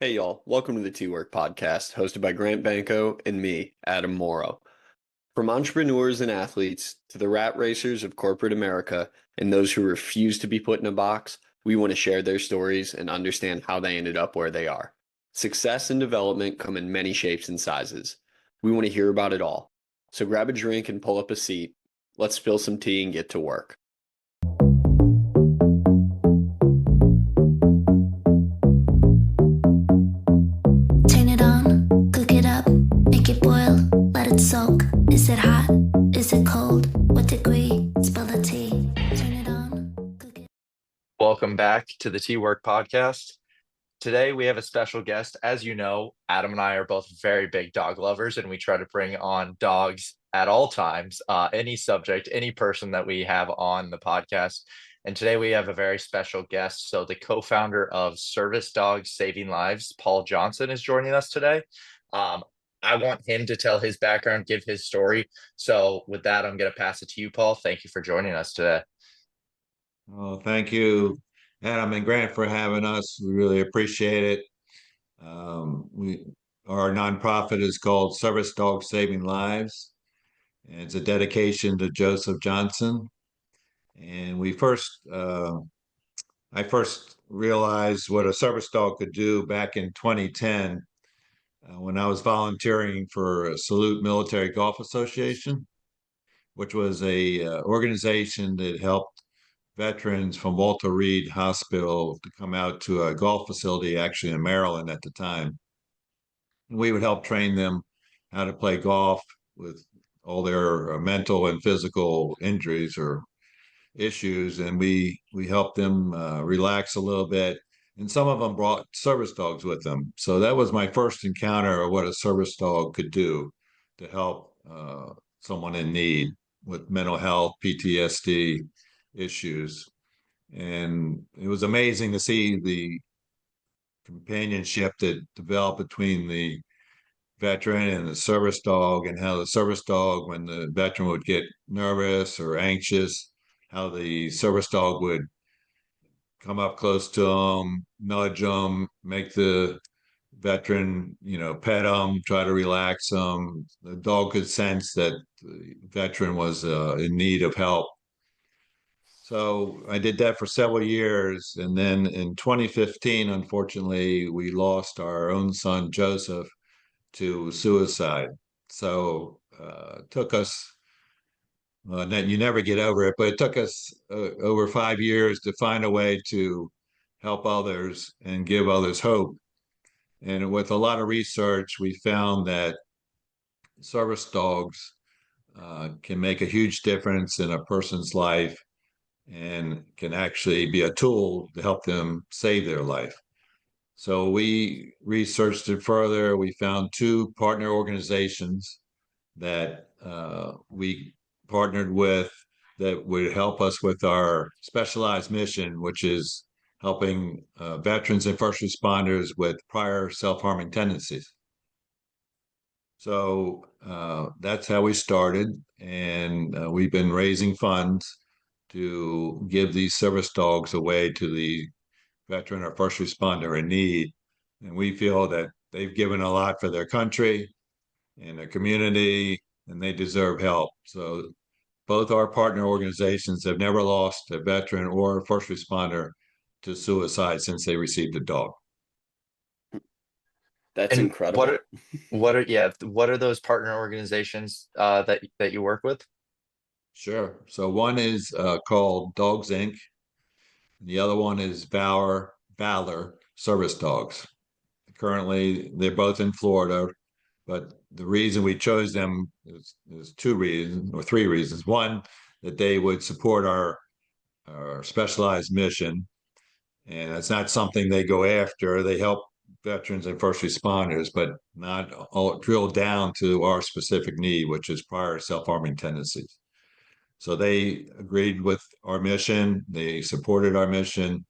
Hey y'all, welcome to the T-Work podcast, hosted by Grant Banko and me, Adam Moreau. From entrepreneurs and athletes to the rat racers of corporate America and those who refuse to be put in a box, we want to share their stories and understand how they ended up where they are. Success and development come in many shapes and sizes. We want to hear about it all. So grab a drink and pull up a seat. Let's spill some tea and get to work. Turn it on, cook it up, make it boil, let it soak. Is it hot? Is it cold? What degree? Spill the tea. Turn it on, cook it. Welcome back to the T-Work podcast. Today we have a special guest. As you know, Adam and I are both very big dog lovers, and we try to bring on dogs at all times, any subject, any person that we have on the podcast. And today we have a very special guest. So the co-founder of Service Dogs Saving Lives, Paul Johnson, is joining us today. I want him to tell his background, give his story. So with that, I'm going to pass it to you, Paul. Thank you for joining us today. Well, thank you, Adam and Grant, for having us. We really appreciate it. We Our nonprofit is called Service Dogs Saving Lives, and it's a dedication to Joseph Johnson. And I first realized what a service dog could do back in 2010 when I was volunteering for Salute Military Golf Association, which was a organization that helped veterans from Walter Reed Hospital to come out to a golf facility actually in Maryland at the time. We would help train them how to play golf with all their mental and physical injuries or issues, and we helped them relax a little bit. And some of them brought service dogs with them. So that was my first encounter of what a service dog could do to help someone in need with mental health, PTSD issues. And it was amazing to see the companionship that developed between the veteran and the service dog, and how the service dog, when the veteran would get nervous or anxious, how the service dog would come up close to him, nudge him, make the veteran, pet him, try to relax him. The dog could sense that the veteran was in need of help. So I did that for several years. And then in 2015, unfortunately, we lost our own son, Joseph, to suicide. So it took us, you never get over it, but it took us over 5 years to find a way to help others and give others hope. And with a lot of research, we found that service dogs can make a huge difference in a person's life and can actually be a tool to help them save their life. So we researched it further. We found two partner organizations that we partnered with that would help us with our specialized mission, which is helping veterans and first responders with prior self-harming tendencies. So that's how we started, and we've been raising funds to give these service dogs away to the veteran or first responder in need. And we feel that they've given a lot for their country and their community, and they deserve help. So both our partner organizations have never lost a veteran or a first responder to suicide since they received a dog. That's And incredible. what are those partner organizations that you work with? Sure. So one is called Dogs Inc. The other one is Valor Service Dogs. Currently, they're both in Florida, but the reason we chose them is two reasons or three reasons. One, that they would support our specialized mission, and it's not something they go after. They help veterans and first responders, but not all drill down to our specific need, which is prior self-harming tendencies. So they agreed with our mission. They supported our mission.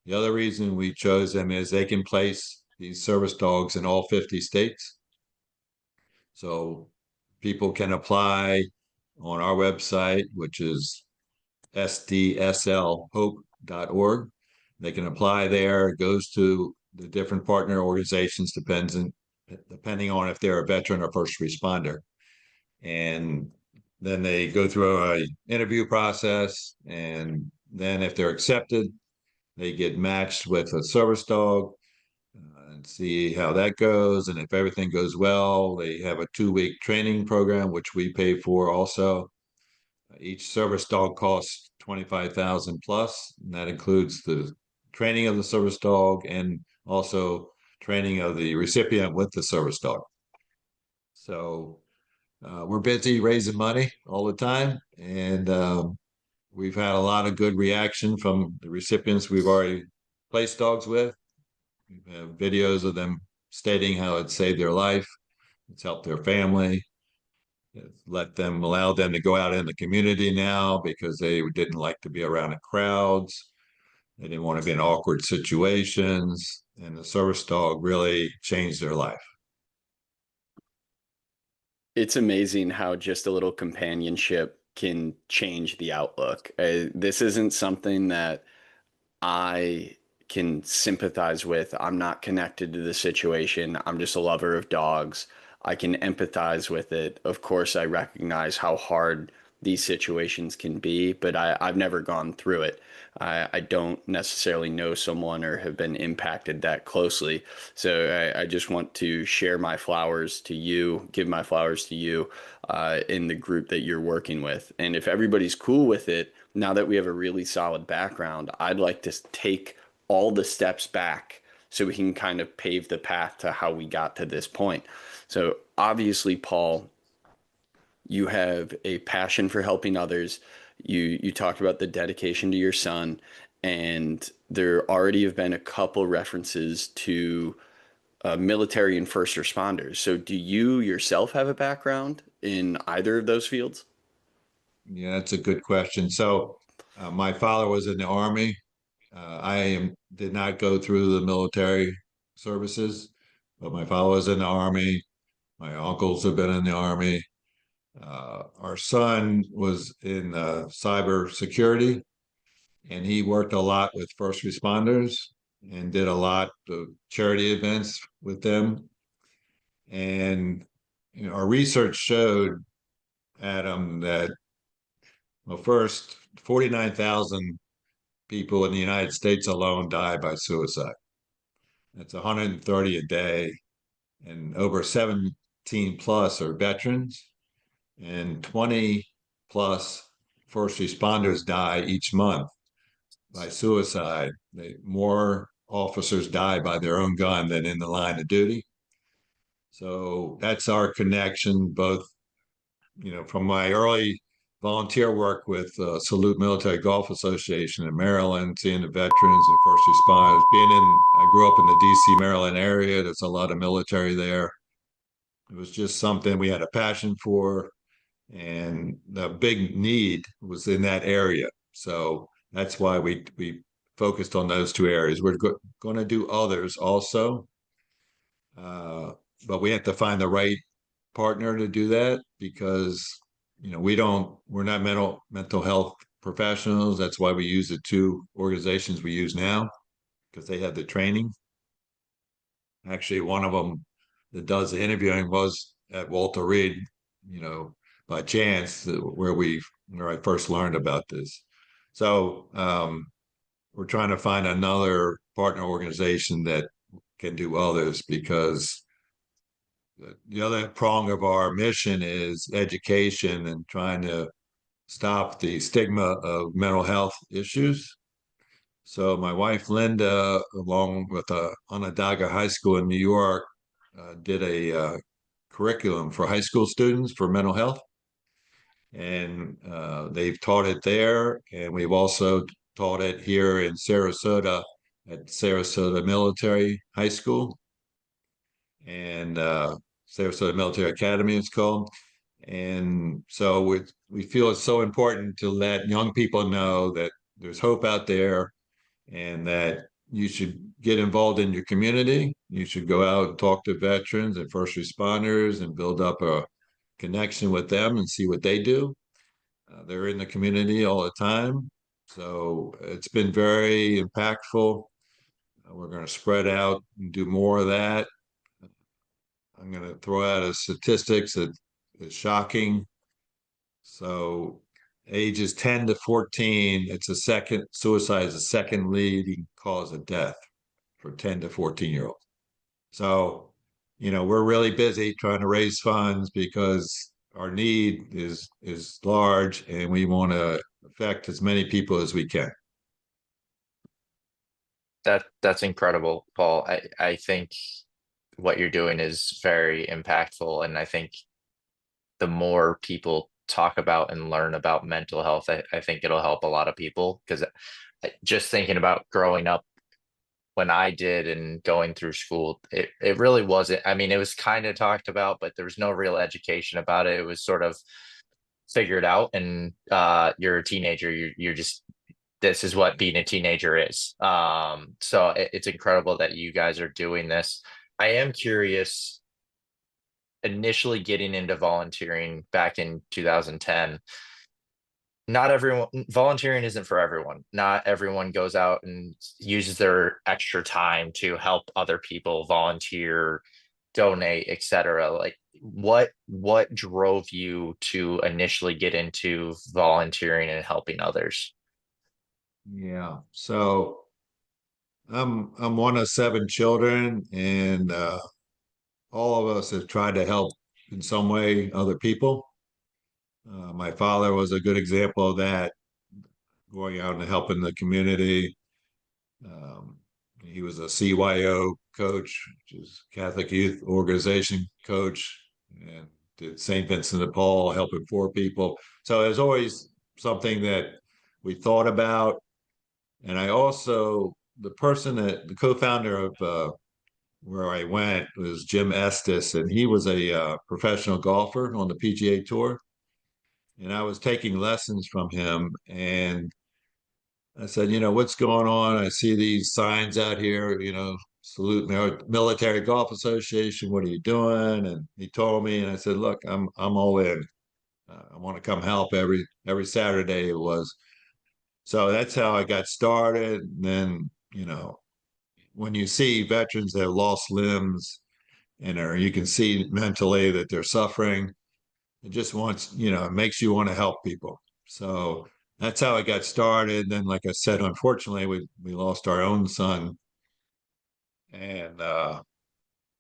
The other reason we chose them is they can place these service dogs in all 50 states. So people can apply on our website, which is sdslhope.org. They can apply there. It goes to the different partner organizations depending on if they're a veteran or first responder. And then they go through a interview process, and then if they're accepted, they get matched with a service dog and see how that goes. And if everything goes well, they have a 2-week training program, which we pay for also. Each service dog costs 25,000 plus, and that includes the training of the service dog and also training of the recipient with the service dog. So we're busy raising money all the time, and we've had a lot of good reaction from the recipients we've already placed dogs with. We have videos of them stating how it saved their life, it's helped their family, it's allowed them to go out in the community now because they didn't like to be around the crowds. They didn't want to be in awkward situations, and the service dog really changed their life. It's amazing how just a little companionship can change the outlook. This isn't something that I can sympathize with. I'm not connected to the situation. I'm just a lover of dogs. I can empathize with it. Of course, I recognize how hard these situations can be, but I've never gone through it. I don't necessarily know someone or have been impacted that closely. So I just want to share my flowers to you, give my flowers to you in the group that you're working with. And if everybody's cool with it, now that we have a really solid background, I'd like to take all the steps back so we can kind of pave the path to how we got to this point. So obviously, Paul, you have a passion for helping others. You talked about the dedication to your son, and there already have been a couple references to military and first responders. So do you yourself have a background in either of those fields? Yeah, that's a good question. So, my father was in the Army. Did not go through the military services, but my father was in the Army. My uncles have been in the Army. Our son was in cyber security, and he worked a lot with first responders and did a lot of charity events with them. And our research showed, Adam, that well, first, 49,000 people in the United States alone die by suicide. That's 130 a day, and over 17 plus are veterans, and 20 plus first responders die each month by suicide. More officers die by their own gun than in the line of duty. So that's our connection, both from my early volunteer work with Salute Military Golf Association in Maryland, seeing the veterans and first responders. I grew up in the DC, Maryland area. There's a lot of military there. It was just something we had a passion for, and the big need was in that area. So that's why we focused on those two areas. We're going to do others also, uh, but we have to find the right partner to do that because we're not mental health professionals. That's why we use the two organizations we use now because they have the training. Actually, one of them that does the interviewing was at Walter Reed, you know, by chance where I first learned about this. So we're trying to find another partner organization that can do others because the other prong of our mission is education and trying to stop the stigma of mental health issues. So my wife Linda, along with Onondaga High School in New York, did a curriculum for high school students for mental health, and they've taught it there, and we've also taught it here in Sarasota at Sarasota Military High School and Sarasota Military Academy, it's called. And so we feel it's so important to let young people know that there's hope out there and that you should get involved in your community. You should go out and talk to veterans and first responders and build up a connection with them and see what they do. They're in the community all the time. So it's been very impactful. We're going to spread out and do more of that. I'm going to throw out a statistics that is shocking. So ages 10 to 14, suicide is the second leading cause of death for 10 to 14-year-olds. So, we're really busy trying to raise funds because our need is large and we want to affect as many people as we can. That's incredible, Paul. I think what you're doing is very impactful, and I think the more people talk about and learn about mental health, I think it'll help a lot of people because just thinking about growing up when I did and going through school, it really wasn't. I mean, it was kind of talked about, but there was no real education about it. It was sort of figured out, and you're a teenager. You're just this is what being a teenager is. So it's incredible that you guys are doing this. I am curious, initially getting into volunteering back in 2010, not everyone volunteering isn't for everyone. Not everyone goes out and uses their extra time to help other people, volunteer, donate, etc. Like what drove you to initially get into volunteering and helping others? Yeah. So I'm one of seven children, and all of us have tried to help in some way other people. My father was a good example of that, going out and helping the community. Um, he was a CYO coach, which is Catholic Youth Organization coach, and did St. Vincent de Paul, helping poor people. So there's always something that we thought about. And I also, the co-founder of where I went was Jim Estes, and he was a professional golfer on the PGA Tour. And I was taking lessons from him, and I said, what's going on? I see these signs out here, salute Military Golf Association. What are you doing? And he told me, and I said, look, I'm all in. I want to come help every Saturday. It was so that's how I got started. And then, when you see veterans that have lost limbs and you can see mentally that they're suffering, it makes you want to help people. So that's how I got started. Then, like I said, unfortunately, we lost our own son, and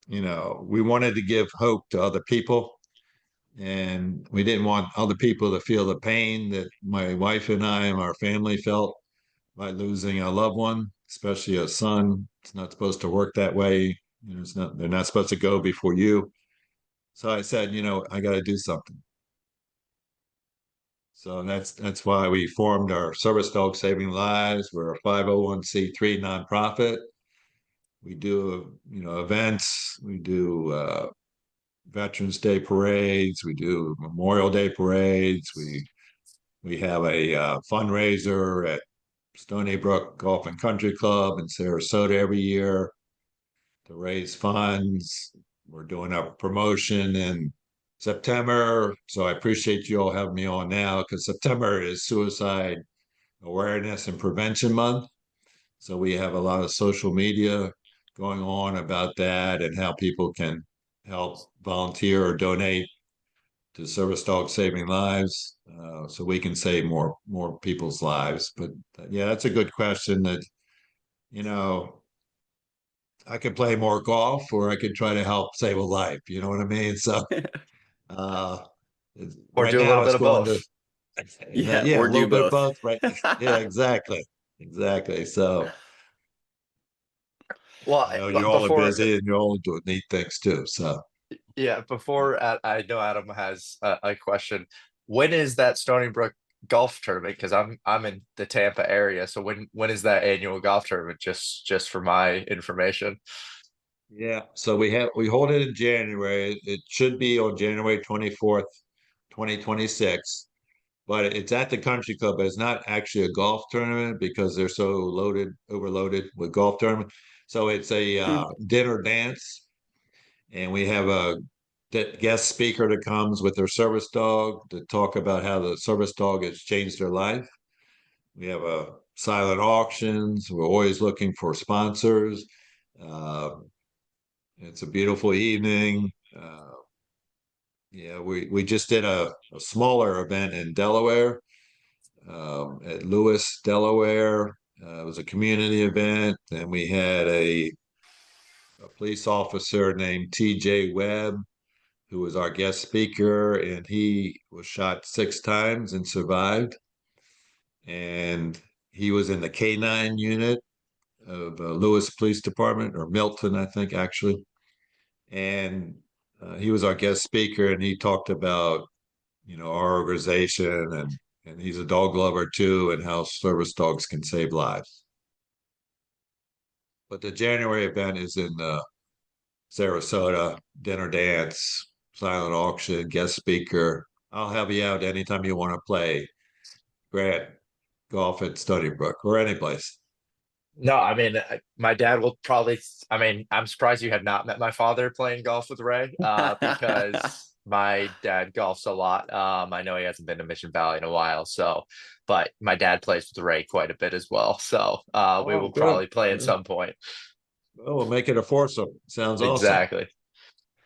we wanted to give hope to other people, and we didn't want other people to feel the pain that my wife and I and our family felt by losing a loved one, especially a son. It's not supposed to work that way. They're not supposed to go before you. So I said, I got to do something. So that's why we formed our Service Dog Saving Lives. We're a 501(c)(3) nonprofit. We do, events. We do Veterans Day parades. We do Memorial Day parades. We have a fundraiser at Stony Brook Golf and Country Club in Sarasota every year to raise funds. We're doing a promotion in September. So I appreciate you all having me on now because September is Suicide Awareness and Prevention Month. So we have a lot of social media going on about that and how people can help volunteer or donate to Service Dog Saving Lives, so we can save more people's lives. But yeah, that's a good question. That you know I could play more golf, or I could try to help save a life. You know what I mean? So uh, Or right do a now, little bit it's of going to both? Yeah, yeah, a or little do bit of both. both. Right? Yeah, exactly. So Well, I know you all are before busy and you all do neat things too. So yeah, yeah. before I know Adam has a question. When is that Stony Brook golf tournament? Because I'm in the Tampa area, so when is that annual golf tournament? Just for my information. Yeah, so we hold it in January. It should be on January 24th, 2026, but it's at the country club, but it's not actually a golf tournament because they're so overloaded with golf tournament. So it's a dinner dance, and we have a guest speaker that comes with their service dog to talk about how the service dog has changed their life. We have a silent auctions. We're always looking for sponsors. Uh, it's a beautiful evening. Yeah, we just did a smaller event in Delaware, at Lewis, Delaware. It was a community event, and we had a police officer named T.J. Webb, who was our guest speaker, and he was shot 6 times and survived. And he was in the K-9 unit of Lewis Police Department, or Milton, I think, actually. And he was our guest speaker, and he talked about, our organization, and he's a dog lover too, and how service dogs can save lives. But the January event is in Sarasota, dinner dance, silent auction, guest speaker. I'll have you out anytime you want to play Grant golf at Stony Brook or any place. No, I mean, my dad will probably, I mean, I'm surprised you have not met my father playing golf with Ray, because my dad golfs a lot. I know he hasn't been to Mission Valley in a while, so, but my dad plays with Ray quite a bit as well. So, we Oh, will good. probably play at Yeah. some point. Oh, we'll make it a foursome. Sounds awesome. Exactly.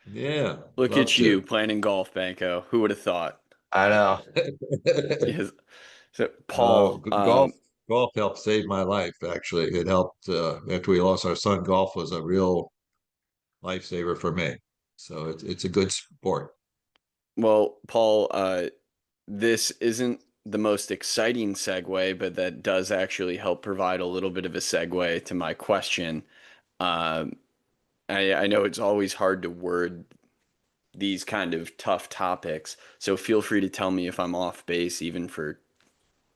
Yeah, Look love at you to. playing golf, Banko. Who would have thought? I know. Yes. So, Paul, Golf helped save my life. Actually, it helped after we lost our son. Golf was a real lifesaver for me. So it's a good sport. well, Paul, this isn't the most exciting segue, but that does actually help provide a little bit of a segue to my question. Um, I know it's always hard to word these kind of tough topics, so feel free to tell me if I'm off base, even for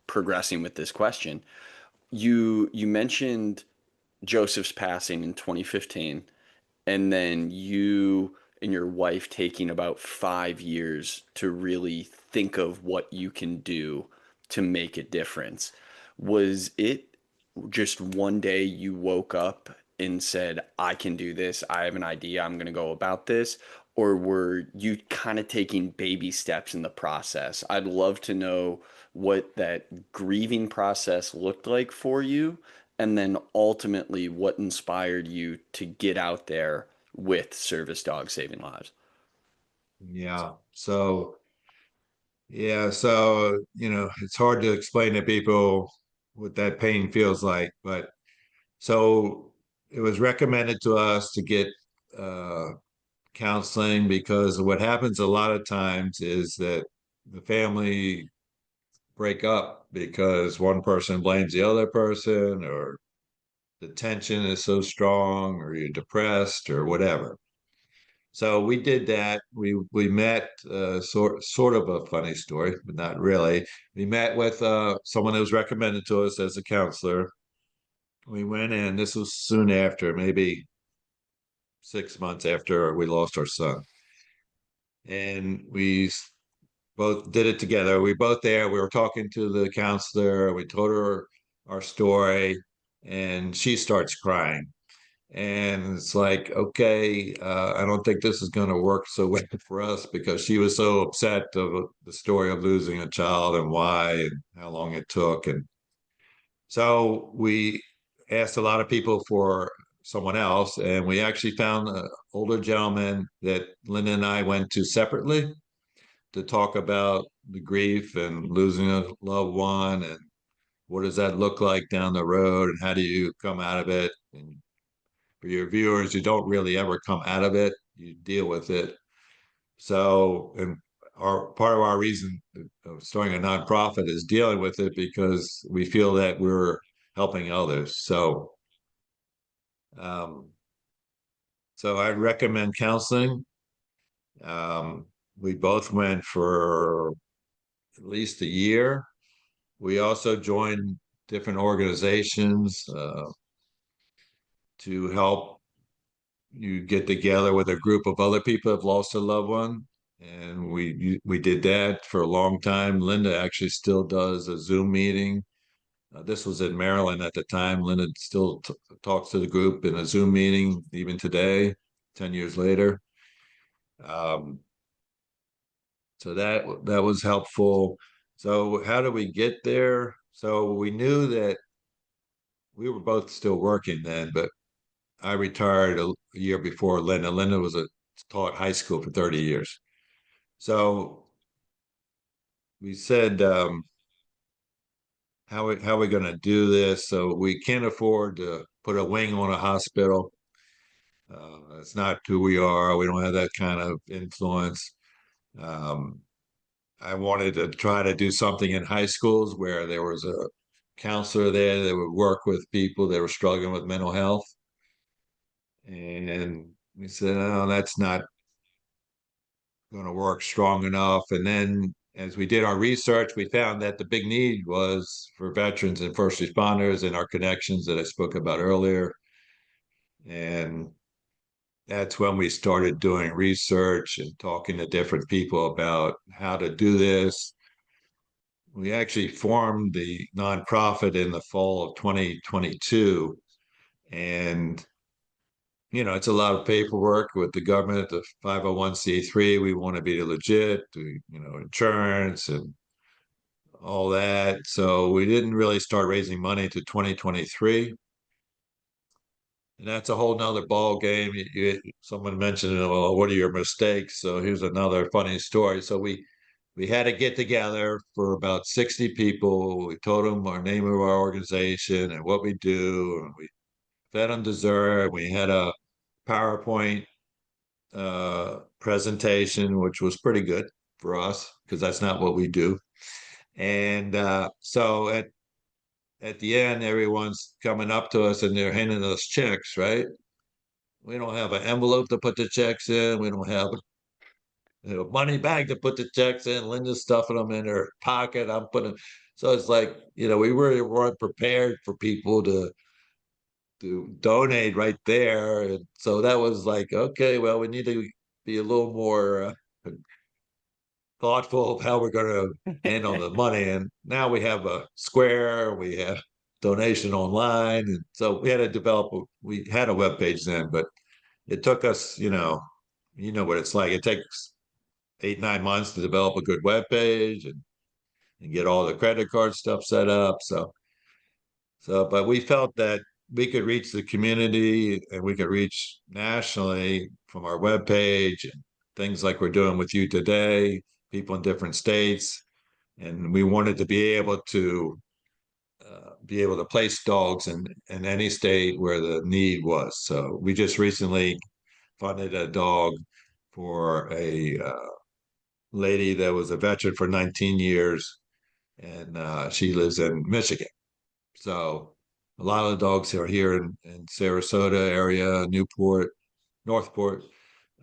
progressing with this question. You mentioned Joseph's passing in 2015, and then you and your wife taking about 5 years to really think of what you can do to make a difference. Was it just one day you woke up and said, I can do this, I have an idea, I'm going to go about this? Or were you kind of taking baby steps in the process? I'd love to know what that grieving process looked like for you, and then ultimately what inspired you to get out there with Service Dog Saving Lives. Yeah. It's hard to explain to people what that pain feels like, but so it was recommended to us to get uh, counseling, because what happens a lot of times is that the family break up because one person blames the other person, or the tension is so strong, or you're depressed or whatever. So we did that. We met, sort of a funny story, but not really. We met with someone that was recommended to us as a counselor. We went in. This was soon after, maybe 6 months after we lost our son, and we both did it together. We both there. We were talking to the counselor. We told her our story, and she starts crying. And it's like, okay, I don't think this is going to work so well for us, because she was so upset of the story of losing a child and why and how long it took. And so we asked a lot of people for someone else, and we actually found an older gentleman that Linda and I went to separately to talk about the grief and losing a loved one, and what does that look like down the road, and how do you come out of it. And for your viewers, you don't really ever come out of it, you deal with it. So, and our part of our reason of starting a nonprofit is dealing with it, because we feel that we're helping others. Um, so I recommend counseling. Um, we both went for at least a year. We also joined different organizations to help you get together with a group of other people who have lost a loved one. And we did that for a long time. Linda actually still does a Zoom meeting. This was in Maryland at the time. Linda still talks to the group in a Zoom meeting even today, 10 years later. Um, so that was helpful. So how do we get there? So we knew that we were both still working then, but I retired a year before Linda. Linda was a taught high school for 30 years. So we said, how are we going to do this? So we can't afford to put a wing on a hospital. It's not who we are. We don't have that kind of influence. Um, I wanted to try to do something in high schools where there was a counselor there that would work with people that were struggling with mental health. And we said, oh, that's not going to work strong enough. And then as we did our research, we found that the big need was for veterans and first responders and our connections that I spoke about earlier. And that's when we started doing research and talking to different people about how to do this. We actually formed the nonprofit in the fall of 2022. And, it's a lot of paperwork with the government, the 501c3. We want to be legit, insurance and all that. So we didn't really start raising money to 2023. And that's a whole nother ball game. Someone mentioned, well, what are your mistakes? So here's another funny story. So we had to get together for about 60 people. We told them our name of our organization and what we do. And we fed them dessert. We had a PowerPoint presentation, which was pretty good for us because that's not what we do. And so at the end, everyone's coming up to us and they're handing us checks, right? We don't have an envelope to put the checks in. We don't have a money bag to put the checks in. Linda's stuffing them in her pocket. I'm putting. So it's like, we really weren't prepared for people to donate right there. And so that was like, okay, well, we need to be a little more thoughtful of how we're going to handle the money. And now we have a Square, we have donation online, and so we had to develop. We had a web page then, but it took us, what it's like. It takes 8, 9 months to develop a good web page and get all the credit card stuff set up. But we felt that we could reach the community and we could reach nationally from our webpage and things like we're doing with you today, people in different states. And we wanted to be able to place dogs in any state where the need was. So we just recently funded a dog for a lady that was a veteran for 19 years, and she lives in Michigan. So a lot of the dogs are here in Sarasota area, Newport, Northport,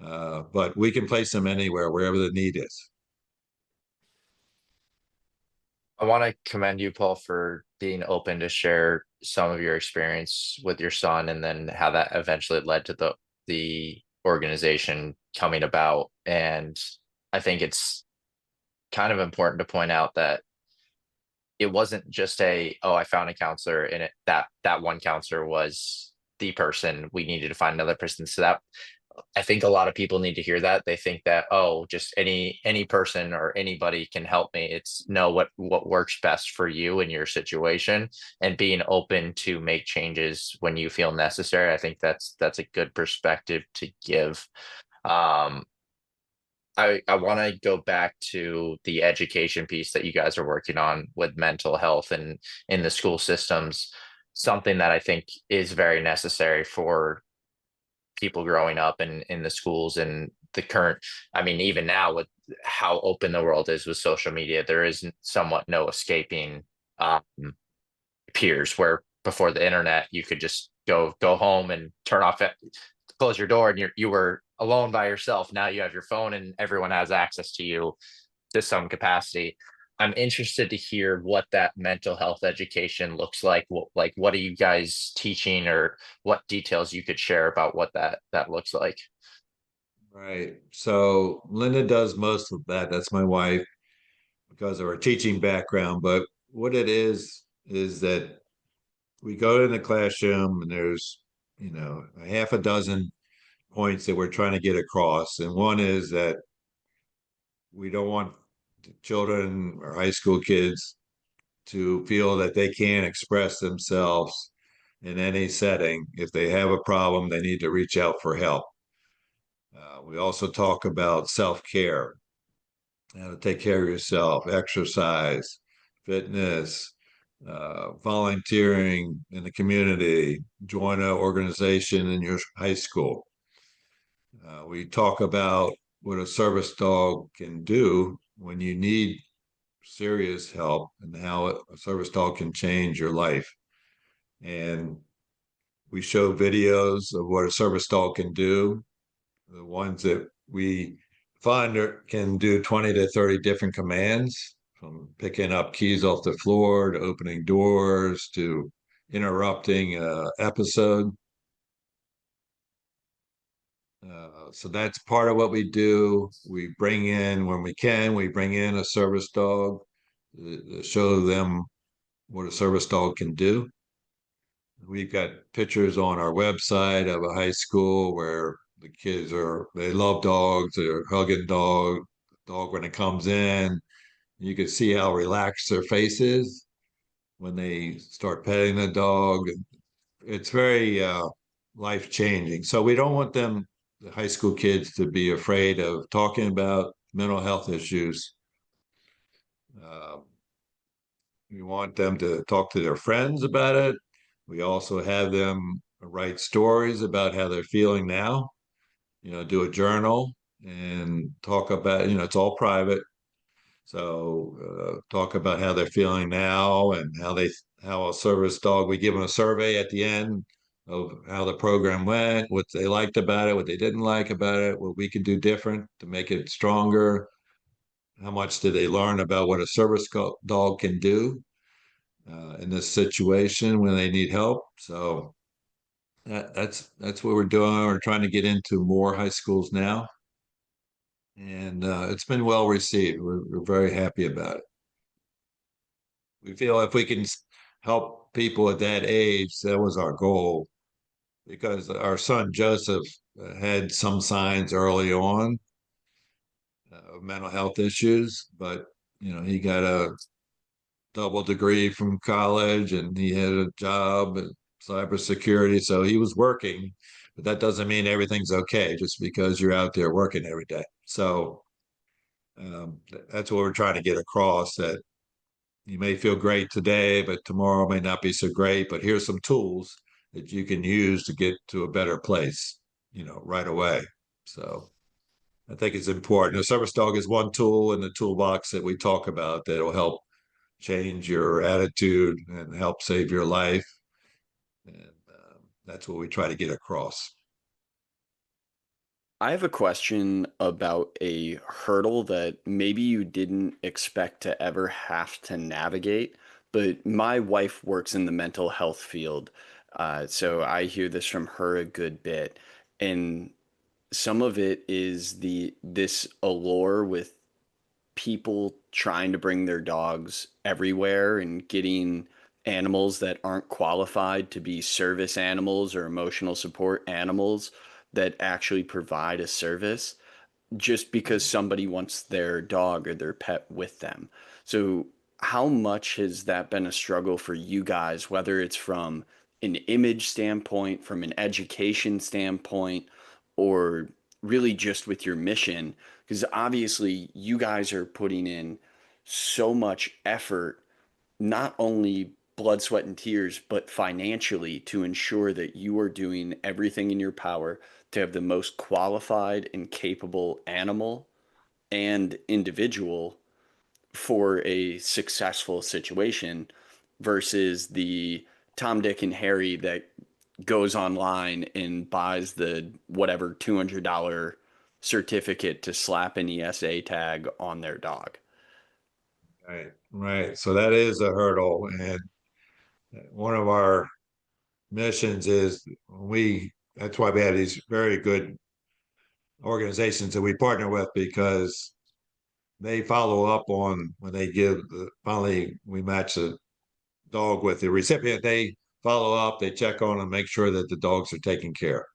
but we can place them anywhere, wherever the need is. I want to commend you, Paul, for being open to share some of your experience with your son and then how that eventually led to the organization coming about. And I think it's kind of important to point out that it wasn't just oh, I found a counselor and that one counselor was the person. We needed to find another person. So that I think a lot of people need to hear that. They think that, oh, just any person or anybody can help me. It's no, what works best for you and your situation, and being open to make changes when you feel necessary. I think that's a good perspective to give. I want to go back to the education piece that you guys are working on with mental health and in the school systems, something that I think is very necessary for people growing up in the schools and the current. I mean, even now with how open the world is with social media, there is somewhat no escaping um, peers, where before the internet you could just go home and turn off it, close your door, and you were alone by yourself. Now you have your phone and everyone has access to you to some capacity. I'm interested to hear what that mental health education looks like. What are you guys teaching, or what details you could share about what that looks like? Right. So Linda does most of that. That's my wife because of her teaching background. But what it is that we go in the classroom and there's, a half a dozen points that we're trying to get across. And one is that we don't want children or high school kids to feel that they can't express themselves in any setting. If they have a problem, they need to reach out for help. We also talk about self-care, how to take care of yourself, exercise, fitness, volunteering in the community, join an organization in your high school. We talk about what a service dog can do when you need serious help and how a service dog can change your life. And we show videos of what a service dog can do. The ones that we find can do 20 to 30 different commands, from picking up keys off the floor to opening doors to interrupting an episode. So that's part of what we do. We bring in, when we can, we bring in a service dog to show them what a service dog can do. We've got pictures on our website of a high school where the kids they love dogs, they're hugging dog when it comes in. You can see how relaxed their face is when they start petting the dog. It's very life changing. So we don't want the high school kids, to be afraid of talking about mental health issues. Uh, we want them to talk to their friends about it. We also have them write stories about how they're feeling now, do a journal and talk about, it's all private. So talk about how they're feeling now and how a service dog, we give them a survey at the end of how the program went, what they liked about it, what they didn't like about it, what we can do different to make it stronger. How much did they learn about what a service dog can do in this situation when they need help? So that's what we're doing. We're trying to get into more high schools now, and it's been well received. We're very happy about it. We feel if we can help people at that age, that was our goal, because our son Joseph had some signs early on of mental health issues, but he got a double degree from college and he had a job in cybersecurity, so he was working, but that doesn't mean everything's okay just because you're out there working every day. So that's what we're trying to get across, that you may feel great today, but tomorrow may not be so great. But here's some tools that you can use to get to a better place, right away. So I think it's important. A service dog is one tool in the toolbox that we talk about that will help change your attitude and help save your life. And that's what we try to get across. I have a question about a hurdle that maybe you didn't expect to ever have to navigate, but my wife works in the mental health field, so I hear this from her a good bit, and some of it is this allure with people trying to bring their dogs everywhere and getting animals that aren't qualified to be service animals or emotional support animals that actually provide a service just because somebody wants their dog or their pet with them. So, how much has that been a struggle for you guys, whether it's from an image standpoint, from an education standpoint, or really just with your mission? Because obviously, you guys are putting in so much effort, not only blood, sweat, and tears, but financially to ensure that you are doing everything in your power to have the most qualified and capable animal and individual for a successful situation versus the Tom, Dick, and Harry that goes online and buys the whatever $200 certificate to slap an ESA tag on their dog. Right, right. So that is a hurdle. And one of our missions is that's why we have these very good organizations that we partner with, because they follow up on when they finally we match the dog with the recipient. They follow up, they check on and make sure that the dogs are taken care of.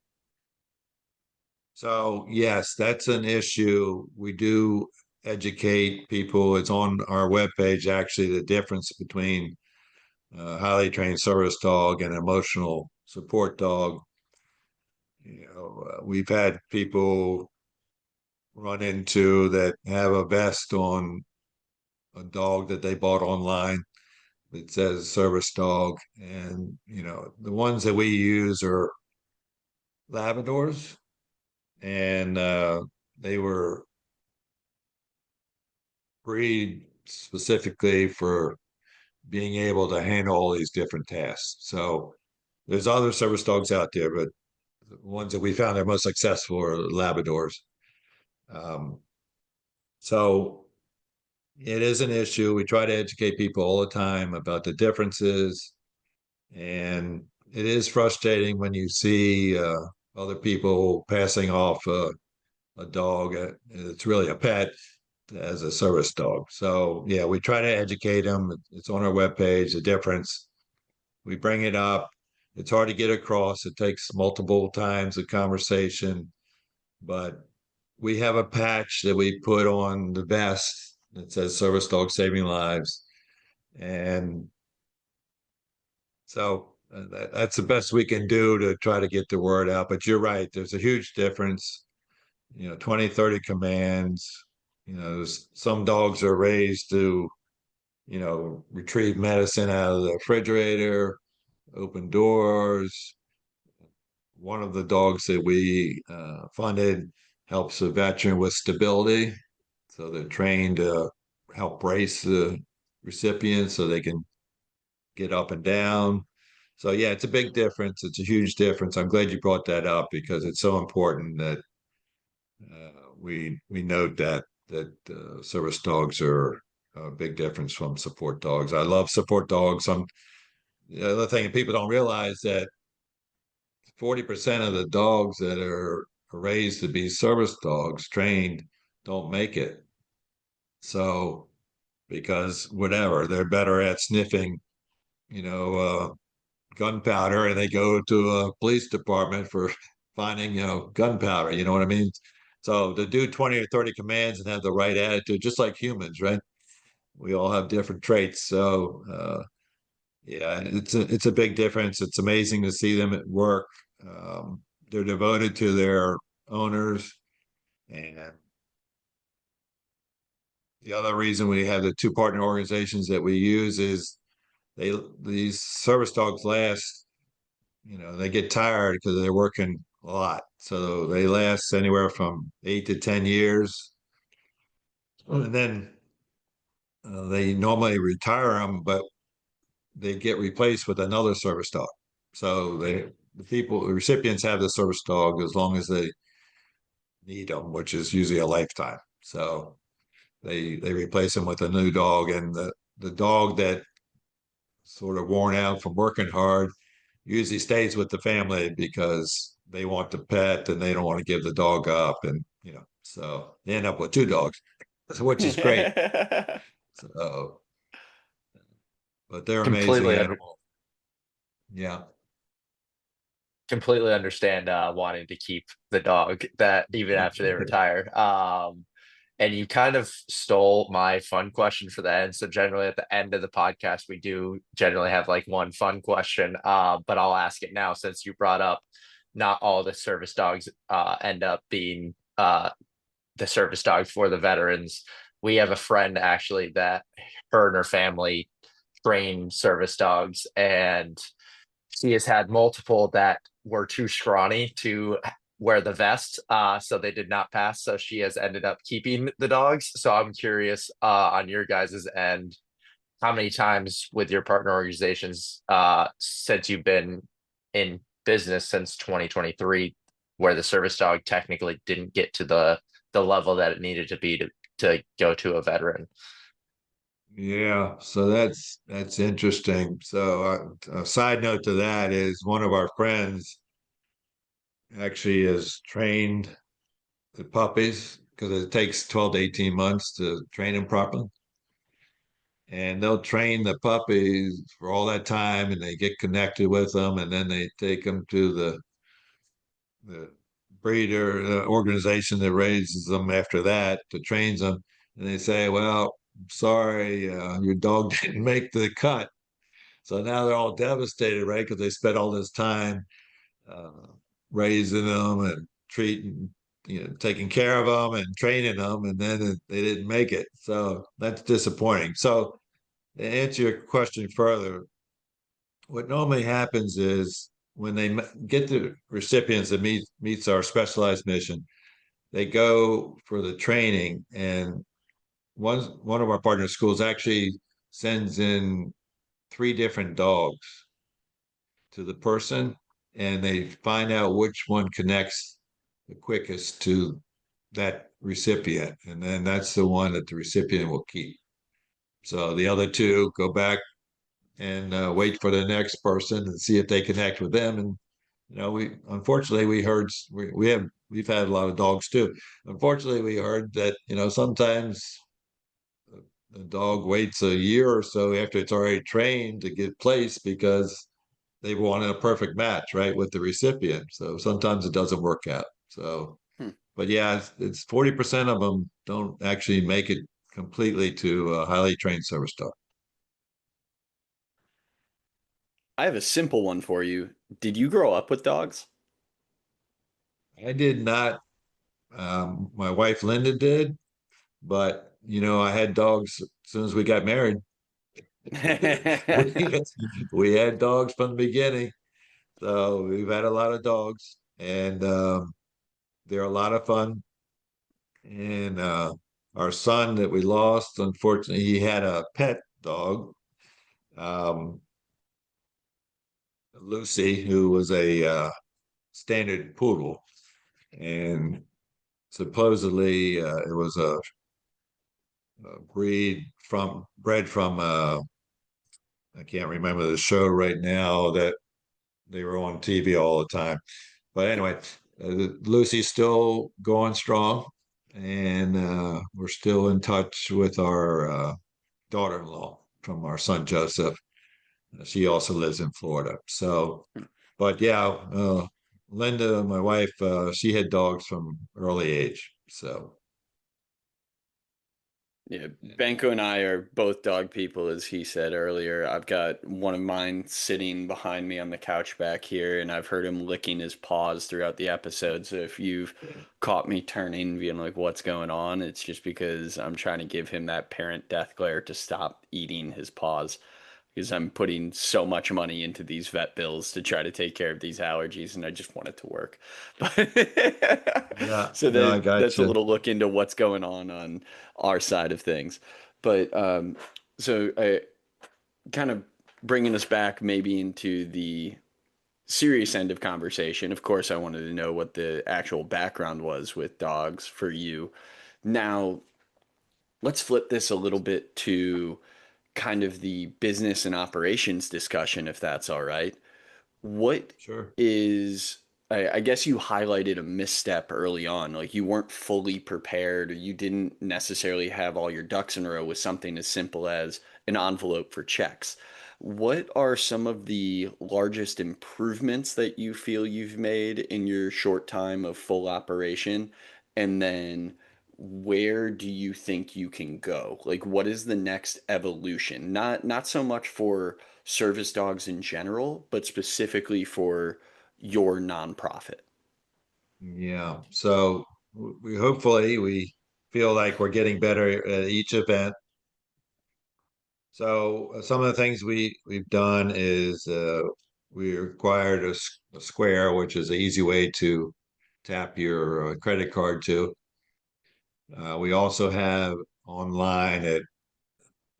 So yes, that's an issue. We do educate people. It's on our webpage, actually, the difference between a highly trained service dog and emotional support dog. We've had people run into that have a vest on a dog that they bought online that says service dog. And, the ones that we use are Labradors, and they were breed specifically for being able to handle all these different tasks. So there's other service dogs out there, but the ones that we found are most successful are Labradors. Um, so it is an issue. We try to educate people all the time about the differences, and it is frustrating when you see other people passing off a dog. It's really a pet as a service dog. So yeah, we try to educate them. It's on our webpage, the difference. We bring it up. It's hard to get across. It takes multiple times of conversation, but we have a patch that we put on the vest that says service dog saving lives. And so that's the best we can do to try to get the word out. But you're right, there's a huge difference. 20, 30 commands. Some dogs are raised to, retrieve medicine out of the refrigerator, open doors. One of the dogs that we funded helps a veteran with stability. So they're trained to help brace the recipient so they can get up and down. So yeah, it's a big difference. It's a huge difference. I'm glad you brought that up because it's so important that we note that service dogs are a big difference from support dogs. I love support dogs. The other thing people don't realize that 40% of the dogs that are raised to be service dogs trained don't make it. So because whatever, they're better at sniffing, you know, gunpowder, and they go to a police department for finding, gunpowder. You know what I mean? So to do 20 or 30 commands and have the right attitude, just like humans, right? We all have different traits. So yeah, it's a big difference. It's amazing to see them at work. They're devoted to their owners, and the other reason we have the two partner organizations that we use is these service dogs last. They get tired because they're working a lot, so they last anywhere from 8 to 10 years, and then they normally retire them, but they get replaced with another service dog. So the recipients have the service dog as long as they need them, which is usually a lifetime. So they replace them with a new dog, and the dog that sort of worn out from working hard usually stays with the family because they want the pet and they don't want to give the dog up, and so they end up with two dogs, which is great. So, but they're amazing completely animals. Yeah. completely understand wanting to keep the dog that even after they retire. And you kind of stole my fun question for the end. So generally at the end of the podcast, we do generally have like one fun question. But I'll ask it now since you brought up not all the service dogs end up being the service dog for the veterans. We have a friend actually that her and her family train service dogs, and she has had multiple that were too scrawny to wear the vest, so they did not pass. So she has ended up keeping the dogs. So I'm curious on your guys' end, how many times with your partner organizations since you've been in business since 2023, where the service dog technically didn't get to the level that it needed to be to go to a veteran. Yeah, so that's interesting. So a side note to that is one of our friends actually has trained the puppies because it takes 12 to 18 months to train them properly. And they'll train the puppies for all that time, and they get connected with them, and then they take them to the breeder, the organization that raises them after that to trains them. And they say, well, sorry, your dog didn't make the cut. So now they're all devastated, right? Because they spent all this time uh, raising them and treating, taking care of them and training them, and then they didn't make it. So that's disappointing. So to answer your question further, what normally happens is when they get the recipients that meets our specialized mission, they go for the training, and one of our partner schools actually sends in three different dogs to the person, and they find out which one connects the quickest to that recipient, and then that's the one that the recipient will keep. So the other two go back and wait for the next person and see if they connect with them. And we unfortunately we heard we've had a lot of dogs too. Unfortunately, we heard that sometimes the dog waits a year or so after it's already trained to get placed because they wanted a perfect match, right, with the recipient. So sometimes it doesn't work out. So, Hmm. but yeah, it's 40% of them don't actually make it completely to a highly trained service dog. I have a simple one for you. Did you grow up with dogs? I did not. My wife Linda did, but I had dogs as soon as we got married. we, we had dogs from the beginning, so we've had a lot of dogs, and they're a lot of fun. And our son that we lost, unfortunately, he had a pet dog, um, Lucy, who was a standard poodle, and supposedly it was a bred from I can't remember the show right now that they were on TV all the time. But anyway, Lucy's still going strong, and we're still in touch with our daughter-in-law from our son Joseph. She also lives in Florida. So, but yeah, Linda, my wife, she had dogs from early age. So, Yeah, yeah. Banko and I are both dog people, as he said earlier. I've got one of mine sitting behind me on the couch back here, and I've heard him licking his paws throughout the episode. So if you've caught me turning, being like, what's going on? It's just because I'm trying to give him that parent death glare to stop eating his paws. Because I'm putting so much money into these vet bills to try to take care of these allergies, and I just want it to work. Yeah, So no, I got that's a you. little look into what's going on our side of things. But so kind of bringing us back maybe into the serious end of conversation. Of course, I wanted to know what the actual background was with dogs for you. Now, let's flip this a little bit to kind of the business and operations discussion, if that's all right. What Sure. is, I guess you highlighted a misstep early on, like you weren't fully prepared or you didn't necessarily have all your ducks in a row with something as simple as an envelope for checks. What are some of the largest improvements that you feel you've made in your short time of full operation? And then where do you think you can go? Like what is the next evolution? Not so much for service dogs in general, but specifically for your nonprofit. Yeah. So we hopefully we feel like we're getting better at each event. So some of the things we've done is we acquired a Square, which is an easy way to tap your credit card to. We also have online at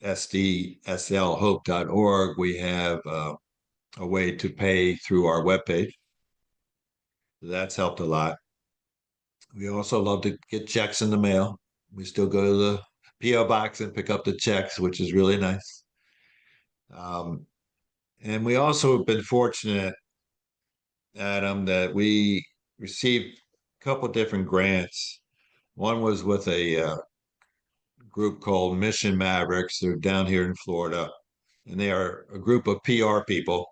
sdslhope.org, we have a way to pay through our webpage. That's helped a lot. We also love to get checks in the mail. We still go to the PO box and pick up the checks, which is really nice. Um, and we also have been fortunate, Adam, that we received a couple different grants. One was with a group called Mission Mavericks. They're down here in Florida, and they are a group of PR people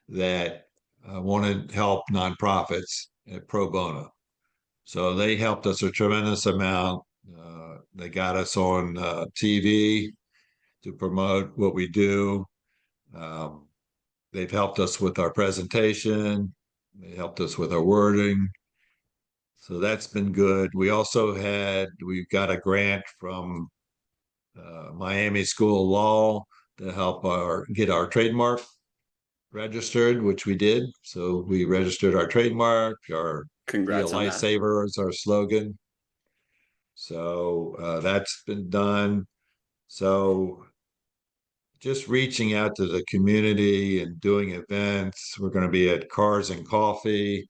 that want to help nonprofits at pro bono. So they helped us a tremendous amount. They got us on TV to promote what we do. they've helped us with our presentation. They helped us with our wording. So that's been good. We've got a grant from Miami School of Law to help get our trademark registered, which we did. So we registered our trademark, our Be a Congrats on that. Lifesaver is our slogan. So that's been done. So just reaching out to the community and doing events. We're going to be at Cars and Coffee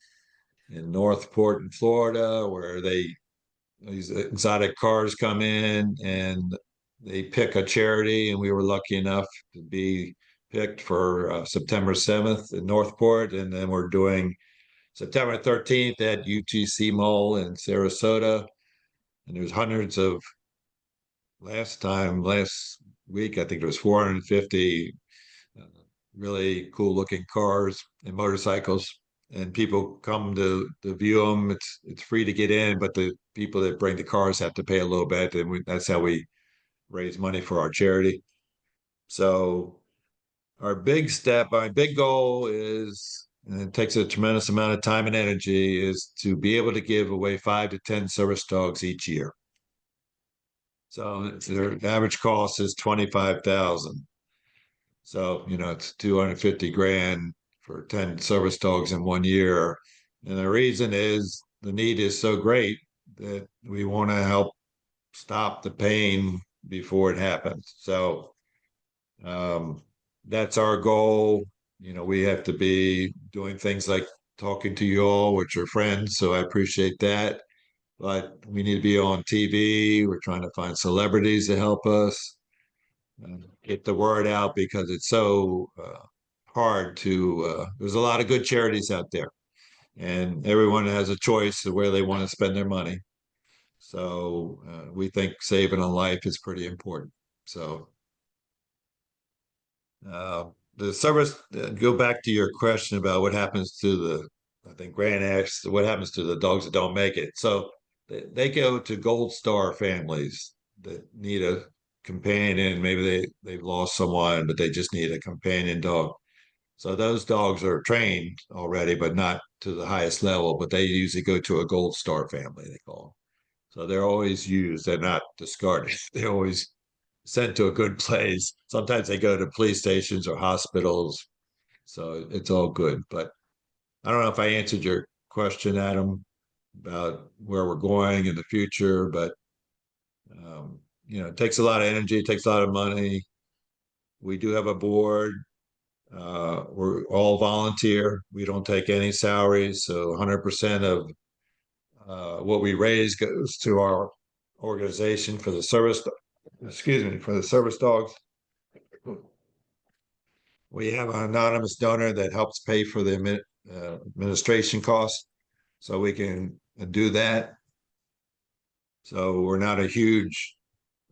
in Northport in Florida, where these exotic cars come in and they pick a charity, and we were lucky enough to be picked for September 7th in Northport, and then we're doing September 13th at UTC Mall in Sarasota, and there's hundreds of last week I think it was 450 uh, really cool looking cars and motorcycles, and people come to view them. It's free to get in, but the people that bring the cars have to pay a little bit, and that's how we raise money for our charity. So my big goal is, and it takes a tremendous amount of time and energy, is to be able to give away 5 to 10 service dogs each year. So their average cost is 25,000. So, it's 250 grand for 10 service dogs in 1 year. And the reason is the need is so great that we want to help stop the pain before it happens. So um, that's our goal. We have to be doing things like talking to you all, which are friends. So I appreciate that. But we need to be on TV. We're trying to find celebrities to help us get the word out, because it's so hard to. There's a lot of good charities out there, and everyone has a choice of where they want to spend their money. So we think saving a life is pretty important. So uh, the service. Go back to your question about what happens to the. I think Grant asked what happens to the dogs that don't make it. So they go to Gold Star families that need a companion. Maybe they've lost someone, but they just need a companion dog. So those dogs are trained already, but not to the highest level. But they usually go to a Gold Star family, they call them. So they're always used. They're not discarded. They're always sent to a good place. Sometimes they go to police stations or hospitals. So it's all good. But I don't know if I answered your question, Adam, about where we're going in the future, but it takes a lot of energy, it takes a lot of money. We do have a board. We're all volunteer. We don't take any salaries, so 100% of what we raise goes to our organization for the service. Excuse me, for the service dogs. We have an anonymous donor that helps pay for the administration costs, so we can do that. So we're not a huge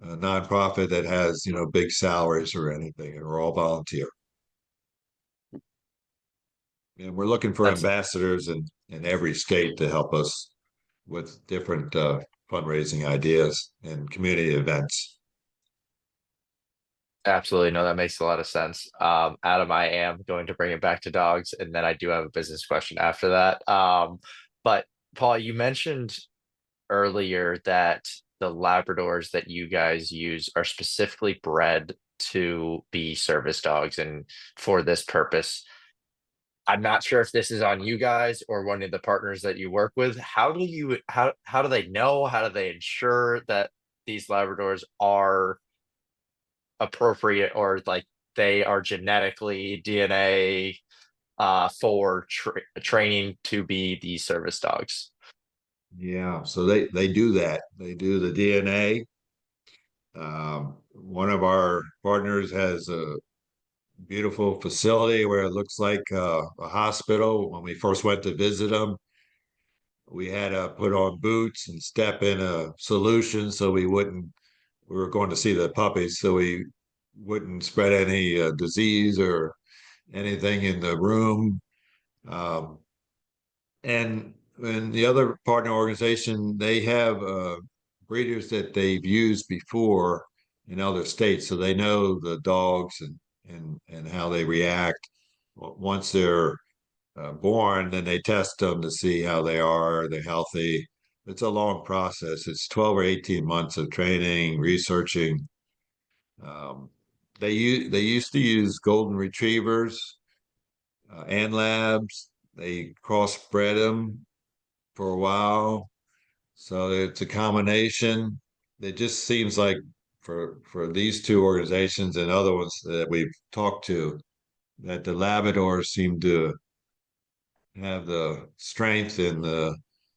nonprofit that has big salaries or anything, and we're all volunteer. And we're looking for That's ambassadors in every state to help us with different fundraising ideas and community events. absolutely no, that makes a lot of sense. Adam, I am going to bring it back to dogs, and then I do have a business question after that. But Paul, you mentioned earlier that the Labradors that you guys use are specifically bred to be service dogs and for this purpose. I'm not sure if this is on you guys or one of the partners that you work with. How do they know? How do they ensure that these Labradors are appropriate, or like they are genetically DNA for training to be these service dogs? Yeah, so they do that. They do the DNA. One of our partners has a beautiful facility where it looks like a hospital. When we first went to visit them, we had to put on boots and step in a solution so we wouldn't. We were going to see the puppies, so we wouldn't spread any disease or anything in the room. Um, and the other partner organization, they have breeders that they've used before in other states, so they know the dogs and how they react. once they're born, then they test them to see how they are, they're healthy. It's a long process. It's 12 or 18 months of training, researching. Um, they used to use golden retrievers and labs. They crossbred them for a while, so it's a combination. It just seems like for these two organizations and other ones that we've talked to, that the Labradors seem to have the strength and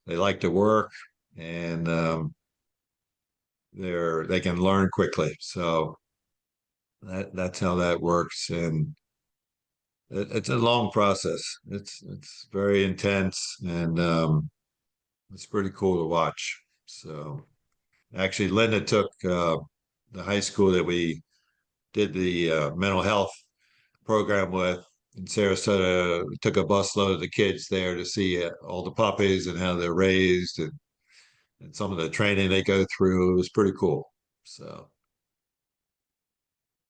they like to work and they can learn quickly. So that's how that works, and it's a long process. It's very intense, and it's pretty cool to watch. So actually, Linda took the high school that we did the mental health program with in Sarasota. Took a busload of the kids there to see all the puppies and how they're raised and some of the training they go through. It was pretty cool. So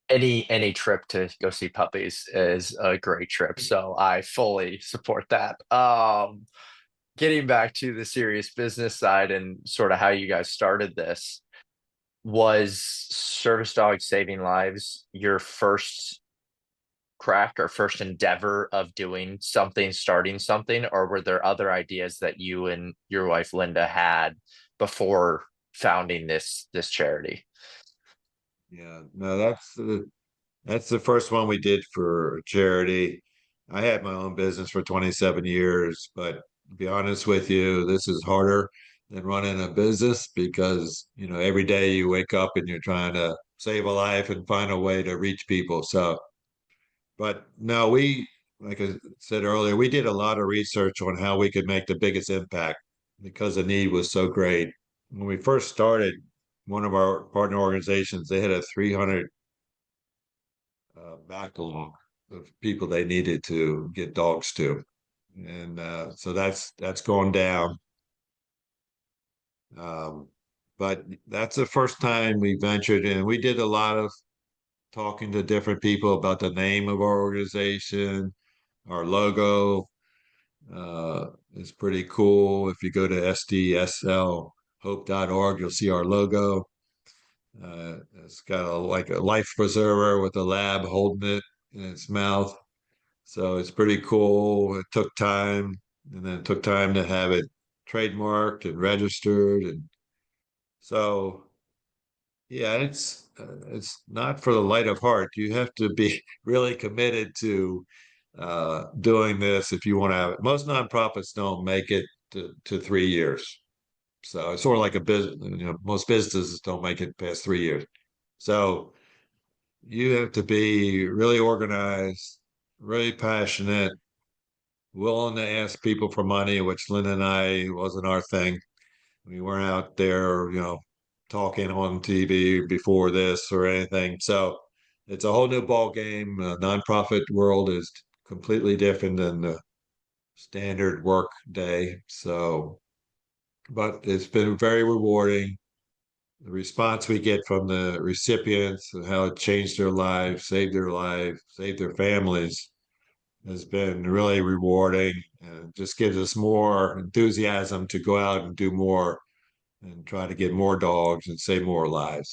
Any trip to go see puppies is a great trip, so I fully support that. Getting back to the serious business side and sort of how you guys started this, was Service Dog Saving Lives your first crack or first endeavor of doing something, starting something, or were there other ideas that you and your wife Linda had before founding this charity? yeah, no, that's the first one we did for charity. I had my own business for 27 years, but to be honest with you, this is harder than running a business because, every day you wake up and you're trying to save a life and find a way to reach people. So, but no, like I said earlier, we did a lot of research on how we could make the biggest impact because the need was so great. When we first started, one of our partner organizations, they had a 300 backlog of people they needed to get dogs to, and so that's gone down. Um, but that's the first time we ventured in. We did a lot of talking to different people about the name of our organization. Our logo is pretty cool. If you go to sdslhope.org, you'll see our logo. It's got like a life preserver with a lab holding it in its mouth. So it's pretty cool. It took time, and then it took time to have it trademarked and registered, and so yeah, it's not for the light of heart. You have to be really committed to doing this if you want to have it. Most nonprofits don't make it to 3 years, so it's sort of like a business. Most businesses don't make it past 3 years. So you have to be really organized, really passionate, willing to ask people for money, which Lynn and I wasn't our thing. We weren't out there, talking on TV before this or anything. So it's a whole new ball game. Nonprofit world is completely different than the standard work day. So, but it's been very rewarding. The response we get from the recipients and how it changed their lives, saved their families has been really rewarding and just gives us more enthusiasm to go out and do more and try to get more dogs and save more lives.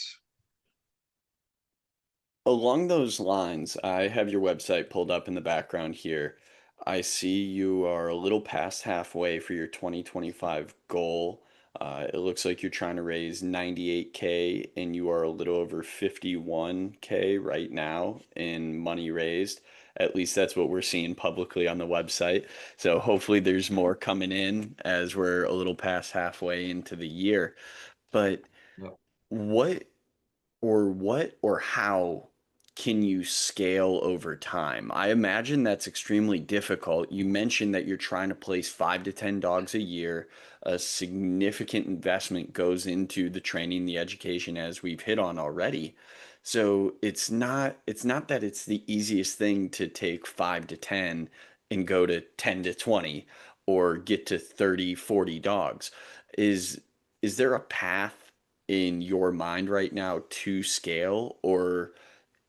Along those lines, I have your website pulled up in the background here. I see you are a little past halfway for your 2025 goal. It looks like you're trying to raise 98K and you are a little over 51K right now in money raised. At least that's what we're seeing publicly on the website. So hopefully there's more coming in as we're a little past halfway into the year. But Yep. what what or how can you scale over time? I imagine that's extremely difficult. You mentioned that you're trying to place 5 to 10 dogs a year. A significant investment goes into the training, the education, as we've hit on already. So it's not that it's the easiest thing to take 5 to 10 and go to 10 to 20 or get to 30, 40 dogs. Is is there a path in your mind right now to scale, or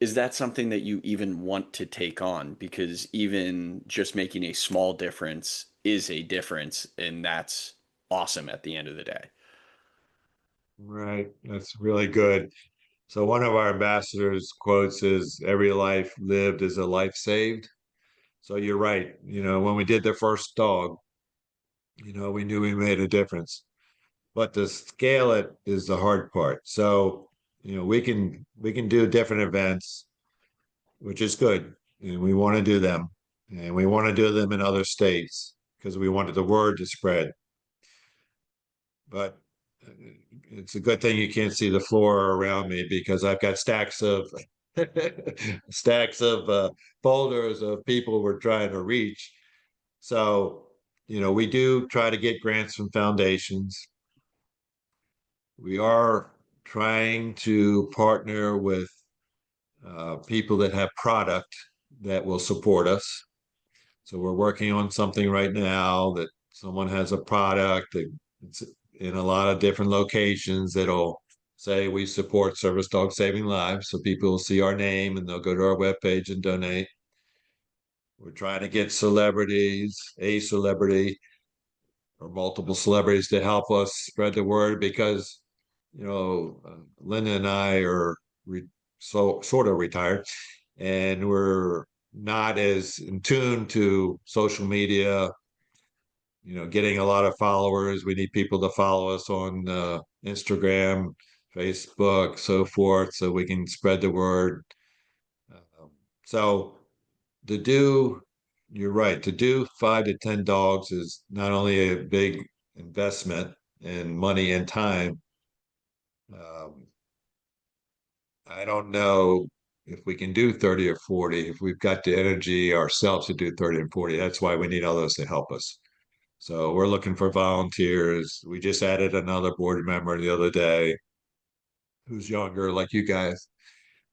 is that something that you even want to take on? Because even just making a small difference is a difference, and that's awesome at the end of the day. Right. That's really good. So one of our ambassadors quotes is every life lived is a life saved. So you're right. When we did the first dog, we knew we made a difference. But to scale it is the hard part. So, we can do different events, which is good. And we want to do them. And we want to do them in other states because we wanted the word to spread. But it's a good thing you can't see the floor around me because I've got stacks of stacks of folders of people we're trying to reach. So, we do try to get grants from foundations. We are trying to partner with people that have product that will support us. So we're working on something right now that someone has a product that it's in a lot of different locations that'll say we support service dog saving lives. So people will see our name and they'll go to our webpage and donate. We're trying to get celebrities, a celebrity or multiple celebrities to help us spread the word because, Linda and I are so sort of retired and we're not as in tune to social media, getting a lot of followers. We need people to follow us on Instagram, Facebook, so forth, so we can spread the word. Um, so to do, you're right, to do 5 to 10 dogs is not only a big investment in money and time. Um, I don't know if we can do 30 or 40, if we've got the energy ourselves to do 30 and 40. That's why we need others to help us. So we're looking for volunteers. We just added another board member the other day who's younger, like you guys,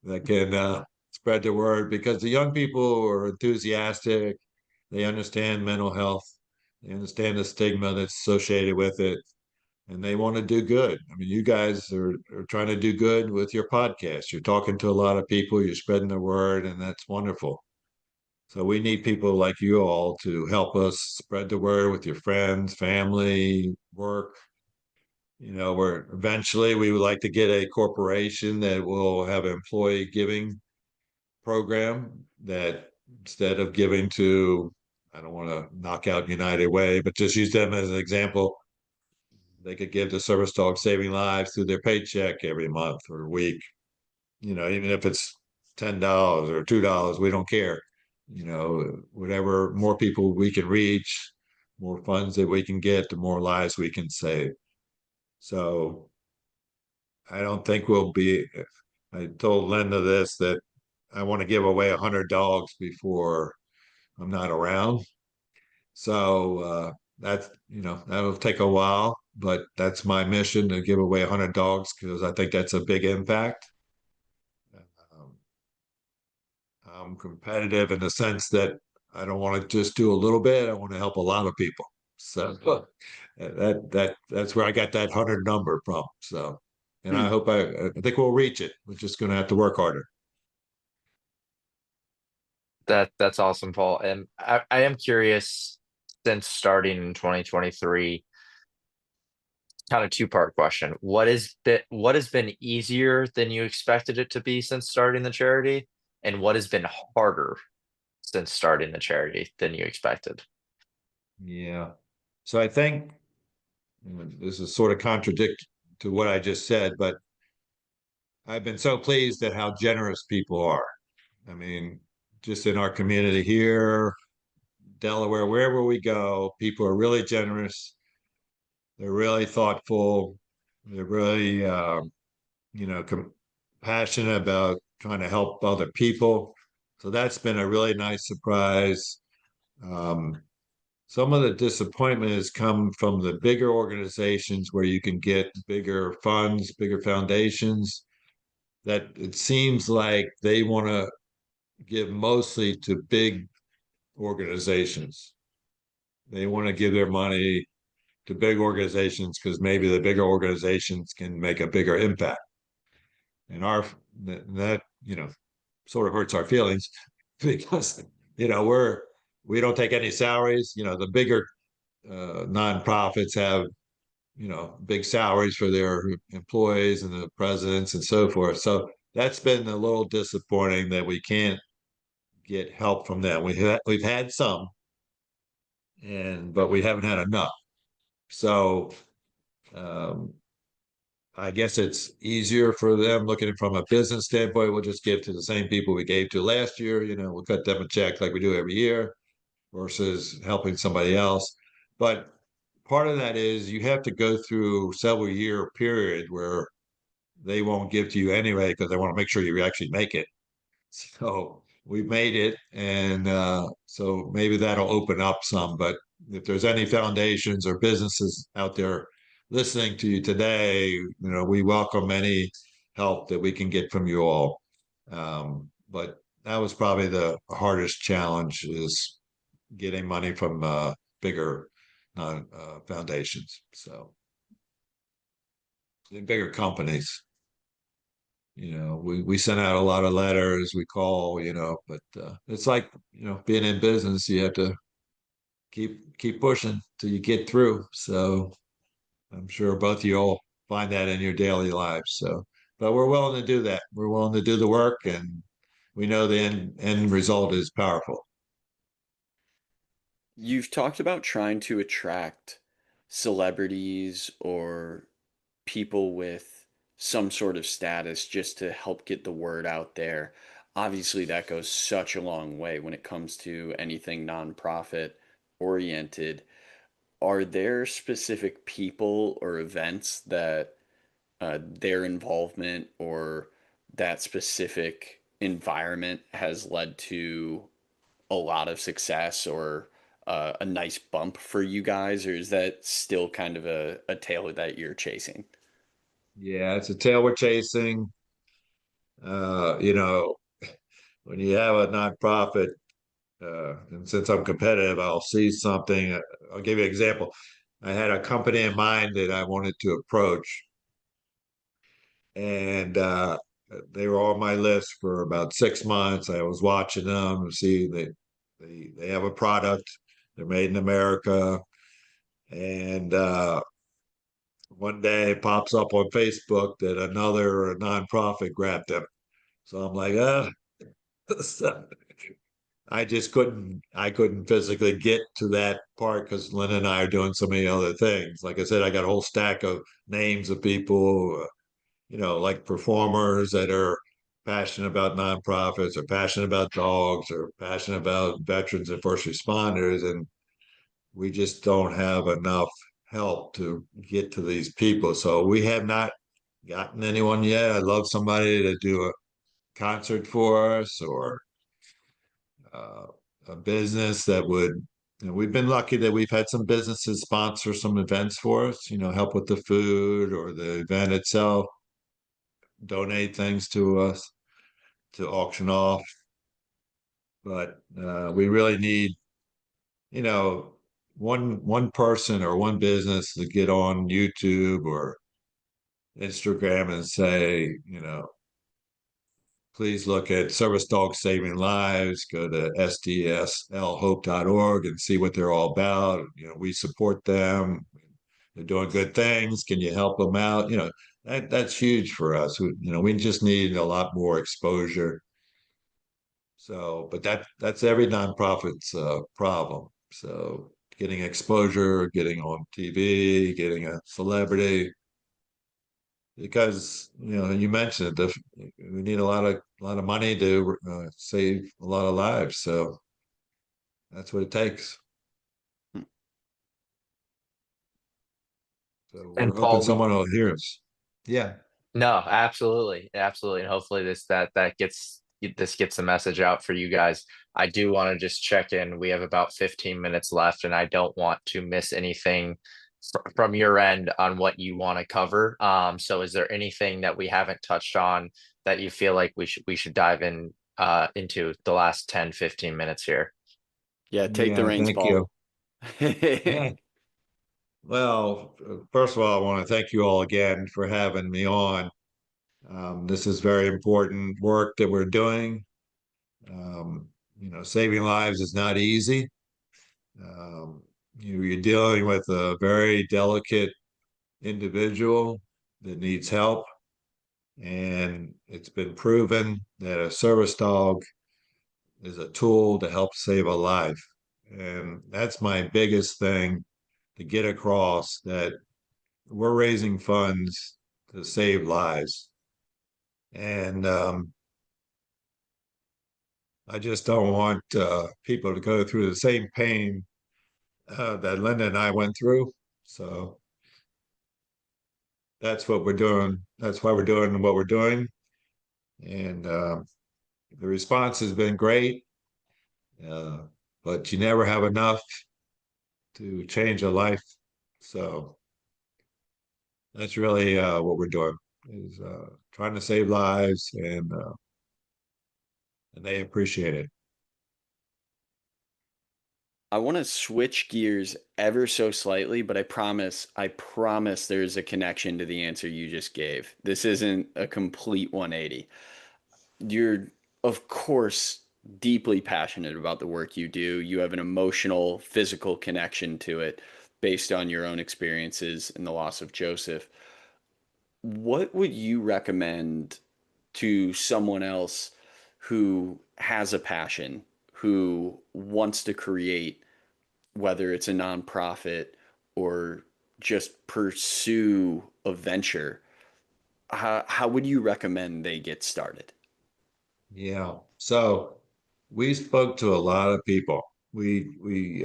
that can spread the word because the young people are enthusiastic. They understand mental health. They understand the stigma that's associated with it, and they want to do good. I mean, you guys are trying to do good with your podcast. You're talking to a lot of people, you're spreading the word, and that's wonderful. So we need people like you all to help us spread the word with your friends, family, work. Where eventually we would like to get a corporation that will have an employee giving program that instead of giving to, I don't want to knock out United Way, but just use them as an example. They could give the service dog saving lives through their paycheck every month or week. Even if it's $10 or $2, we don't care. Whatever more people we can reach, more funds that we can get, the more lives we can save. So I don't think we'll be. I told Linda this that I want to give away 100 dogs before I'm not around. So that's that'll take a while, but that's my mission to give away 100 dogs because I think that's a big impact. Um, I'm competitive in the sense that I don't want to just do a little bit. I want to help a lot of people. So that's where I got that 100 number from. So, and Hmm. I think we'll reach it. We're just going to have to work harder. That's awesome, Paul. And I am curious, since starting in 2023, kind of two-part question. What has been easier than you expected it to be since starting the charity? And what has been harder since starting the charity than you expected? Yeah. So I think this is sort of contradict to what I just said, but I've been so pleased at how generous people are. I mean, just in our community here, Delaware, wherever we go, people are really generous. They're really thoughtful. They're really, passionate about trying to help other people. So that's been a really nice surprise. Um, some of the disappointment has come from the bigger organizations where you can get bigger funds, bigger foundations, that it seems like they want to give mostly to big organizations. They want to give their money to big organizations because maybe the bigger organizations can make a bigger impact. And our that sort of hurts our feelings because we don't take any salaries. The bigger nonprofits have big salaries for their employees and the presidents and so forth. So that's been a little disappointing that we can't get help from them. We've had some, but we haven't had enough. So um, I guess it's easier for them looking from a business standpoint. We'll just give to the same people we gave to last year. We'll cut them a check like we do every year versus helping somebody else. But part of that is you have to go through several year period where they won't give to you anyway because they want to make sure you actually make it. So we've made it, and so maybe that'll open up some. But if there's any foundations or businesses out there listening to you today, we welcome any help that we can get from you all. But that was probably the hardest challenge is getting money from bigger foundations. So bigger companies. We send out a lot of letters, we call, but it's like, being in business, you have to keep pushing till you get through. So I'm sure both of you all find that in your daily lives. So, but we're willing to do that. We're willing to do the work, and we know the end result is powerful. You've talked about trying to attract celebrities or people with some sort of status just to help get the word out there. Obviously, that goes such a long way when it comes to anything nonprofit oriented. Are there specific people or events that their involvement or that specific environment has led to a lot of success or a nice bump for you guys, or is that still kind of a tail that you're chasing? Yeah, it's a tail we're chasing. You know, when you have a nonprofit, and since I'm competitive, I'll see something. I'll give you an example. I had a company in mind that I wanted to approach, and they were on my list for about 6 months. I was watching them and see they have a product. They're made in America, and one day it pops up on Facebook that another nonprofit grabbed them. So I'm like, I couldn't physically get to that part because Lynn and I are doing so many other things. Like I said, I got a whole stack of names of people, like performers that are passionate about nonprofits or passionate about dogs or passionate about veterans and first responders. And we just don't have enough help to get to these people. So we have not gotten anyone yet. I'd love somebody to do a concert for us or uh, a business that would. We've been lucky that we've had some businesses sponsor some events for us, help with the food or the event itself, donate things to us to auction off. But we really need, you know, one person or one business to get on YouTube or Instagram and say, please look at Service Dogs Saving Lives. Go to sdslhope.org and see what they're all about. We support them. They're doing good things. Can you help them out? That's huge for us. We just need a lot more exposure. So, but that's every nonprofit's problem. So, getting exposure, getting on TV, getting a celebrity, because you mentioned it, we need a lot of money to save a lot of lives. So that's what it takes. So And we're hoping Paul, we someone will hear us. Yeah. no, absolutely, absolutely, and hopefully this gets the message out for you guys. I do want to just check in. We have about 15 minutes left, and I don't want to miss anything from your end on what you want to cover. So is there anything that we haven't touched on that you feel like we should dive in into the last 10, 15 minutes here? Yeah, take the Yeah. reins, Thank you. Paul. Well, first of all, I want to thank you all again for having me on. This is very important work that we're doing. Um, Saving lives is not easy. Um, you're dealing with a very delicate individual that needs help. And it's been proven that a service dog is a tool to help save a life. And that's my biggest thing to get across, that we're raising funds to save lives. And I just don't want people to go through the same pain that Linda and I went through. So that's what we're doing. That's why we're doing what we're doing. And the response has been great, uh, but you never have enough to change a life. So that's really what we're doing, is trying to save lives, and they appreciate it. I want to switch gears ever so slightly, but I promise there's a connection to the answer you just gave. This isn't a complete 180. You're, of course, deeply passionate about the work you do. You have an emotional, physical connection to it based on your own experiences and the loss of Joseph. What would you recommend to someone else who has a passion, who wants to create, whether it's a nonprofit or just pursue a venture? How would you recommend they get started? Yeah. So we spoke to a lot of people. We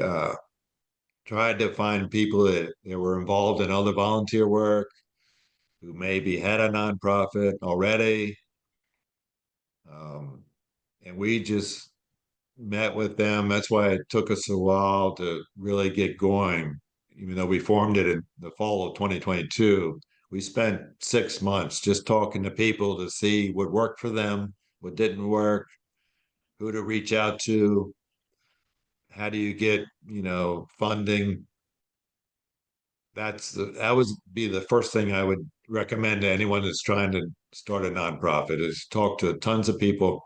tried to find people that were involved in other volunteer work, who maybe had a nonprofit already. Um, and we just met with them. That's why it took us a while to really get going. Even though we formed it in the fall of 2022, we spent 6 months just talking to people to see what worked for them, what didn't work, who to reach out to, how do you get, funding. That would be the first thing I would recommend to anyone that's trying to start a nonprofit, is talk to tons of people.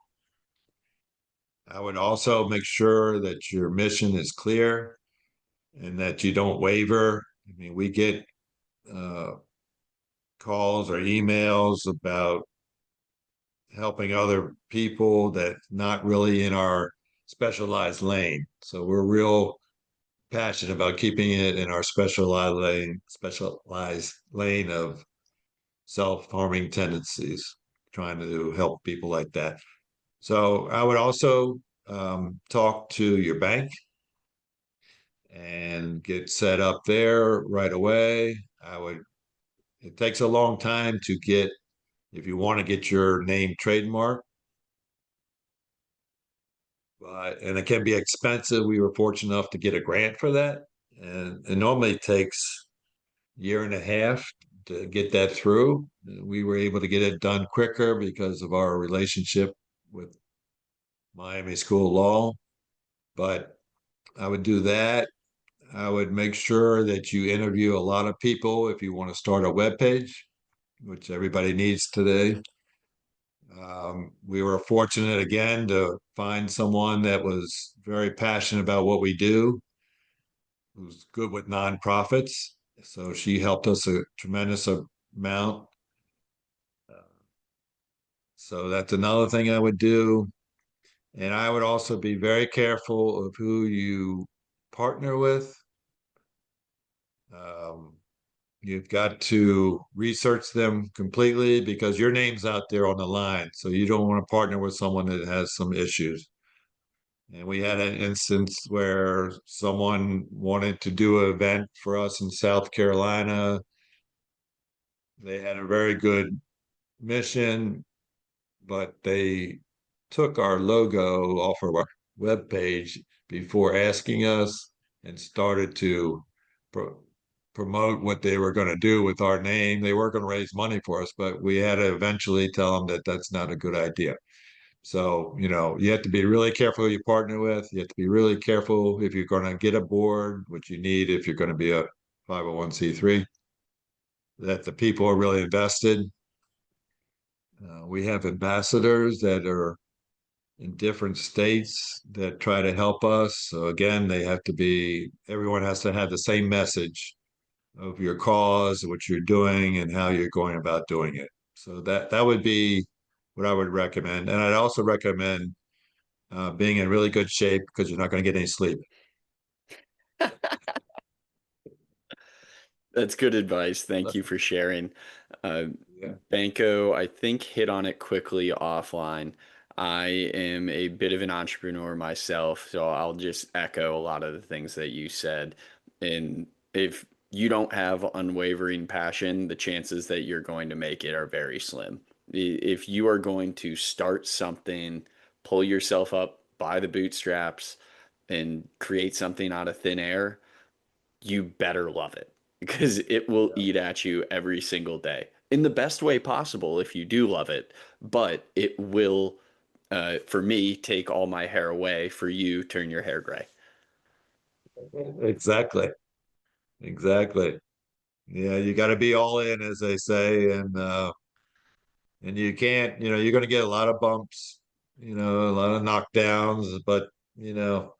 I would also make sure that your mission is clear and that you don't waver. I mean, we get uh, calls or emails about helping other people that not really in our specialized lane. So we're real passionate about keeping it in our specialized lane of self-harming tendencies, trying to help people like that. So I would also talk to your bank and get set up there right away. It takes a long time to get, if you want to get your name trademarked, and it can be expensive. We were fortunate enough to get a grant for that. And it normally takes a year and a half to get that through. We were able to get it done quicker because of our relationship with Miami School of Law. But I would do that. I would make sure that you interview a lot of people if you want to start a web page, which everybody needs today. We were fortunate again to find someone that was very passionate about what we do, who's good with nonprofits. So she helped us a tremendous amount. So that's another thing I would do. And I would also be very careful of who you partner with. Um, You've got to research them completely because your name's out there on the line. So you don't want to partner with someone that has some issues. And we had an instance where someone wanted to do an event for us in South Carolina. They had a very good mission, but they took our logo off of our webpage before asking us, and started to pro- promote what they were going to do with our name. They were going to raise money for us, but we had to eventually tell them that that's not a good idea. So, you have to be really careful who you partner with. You have to be really careful if you're going to get a board, which you need if you're going to be a 501c3, that the people are really invested. We have ambassadors that are in different states that try to help us. So again, everyone has to have the same message of your cause, what you're doing, and how you're going about doing it. So that would be what I would recommend. And I'd also recommend being in really good shape because you're not going to get any sleep. That's good advice. Thank you for sharing. Uh, Yeah. Banko, I think, hit on it quickly offline. I am a bit of an entrepreneur myself, so I'll just echo a lot of the things that you said. And if you don't have unwavering passion, the chances that you're going to make it are very slim. If you are going to start something, pull yourself up by the bootstraps and create something out of thin air, you better love it because it will Yeah. eat at you every single day in the best way possible if you do love it. But it will, for me, take all my hair away. For you, turn your hair gray. Exactly. Exactly. Yeah, you got to be all in, as they say, and you can't, you're going to get a lot of bumps, a lot of knockdowns, but you know,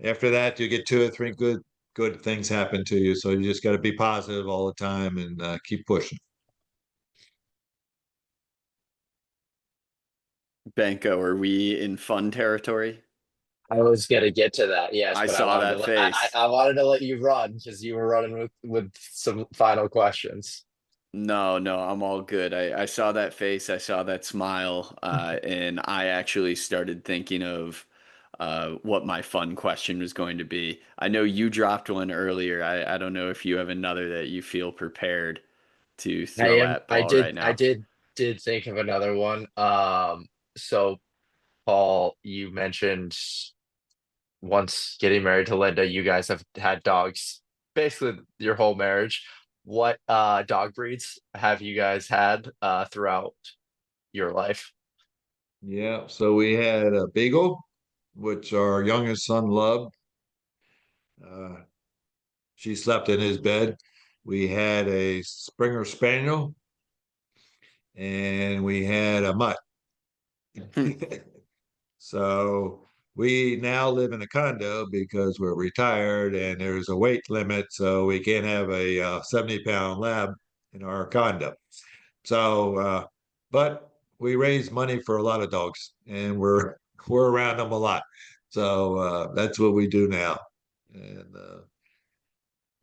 after that, you get two or three good things happen to you. So you just got to be positive all the time and keep pushing. Banko, are we in fun territory? I was gonna get to that, yes, I but saw that face. I wanted to let you run because you were running with some final questions. No, no, I'm all good. I saw that face, I saw that smile, and I actually started thinking of what my fun question was going to be. I know you dropped one earlier. I don't know if you have another that you feel prepared to throw at Paul right I now. did think of another one. So Paul, you mentioned once getting married to Linda, you guys have had dogs basically your whole marriage. What dog breeds have you guys had throughout your life? Yeah. So we had a beagle, which our youngest son loved. Uh, she slept in his bed. We had a Springer Spaniel, and we had a mutt. Hmm. So we now live in a condo because we're retired and there's a weight limit, so we can't have a 70-pound lab in our condo. So, but we raise money for a lot of dogs, and we're around them a lot. So that's what we do now. And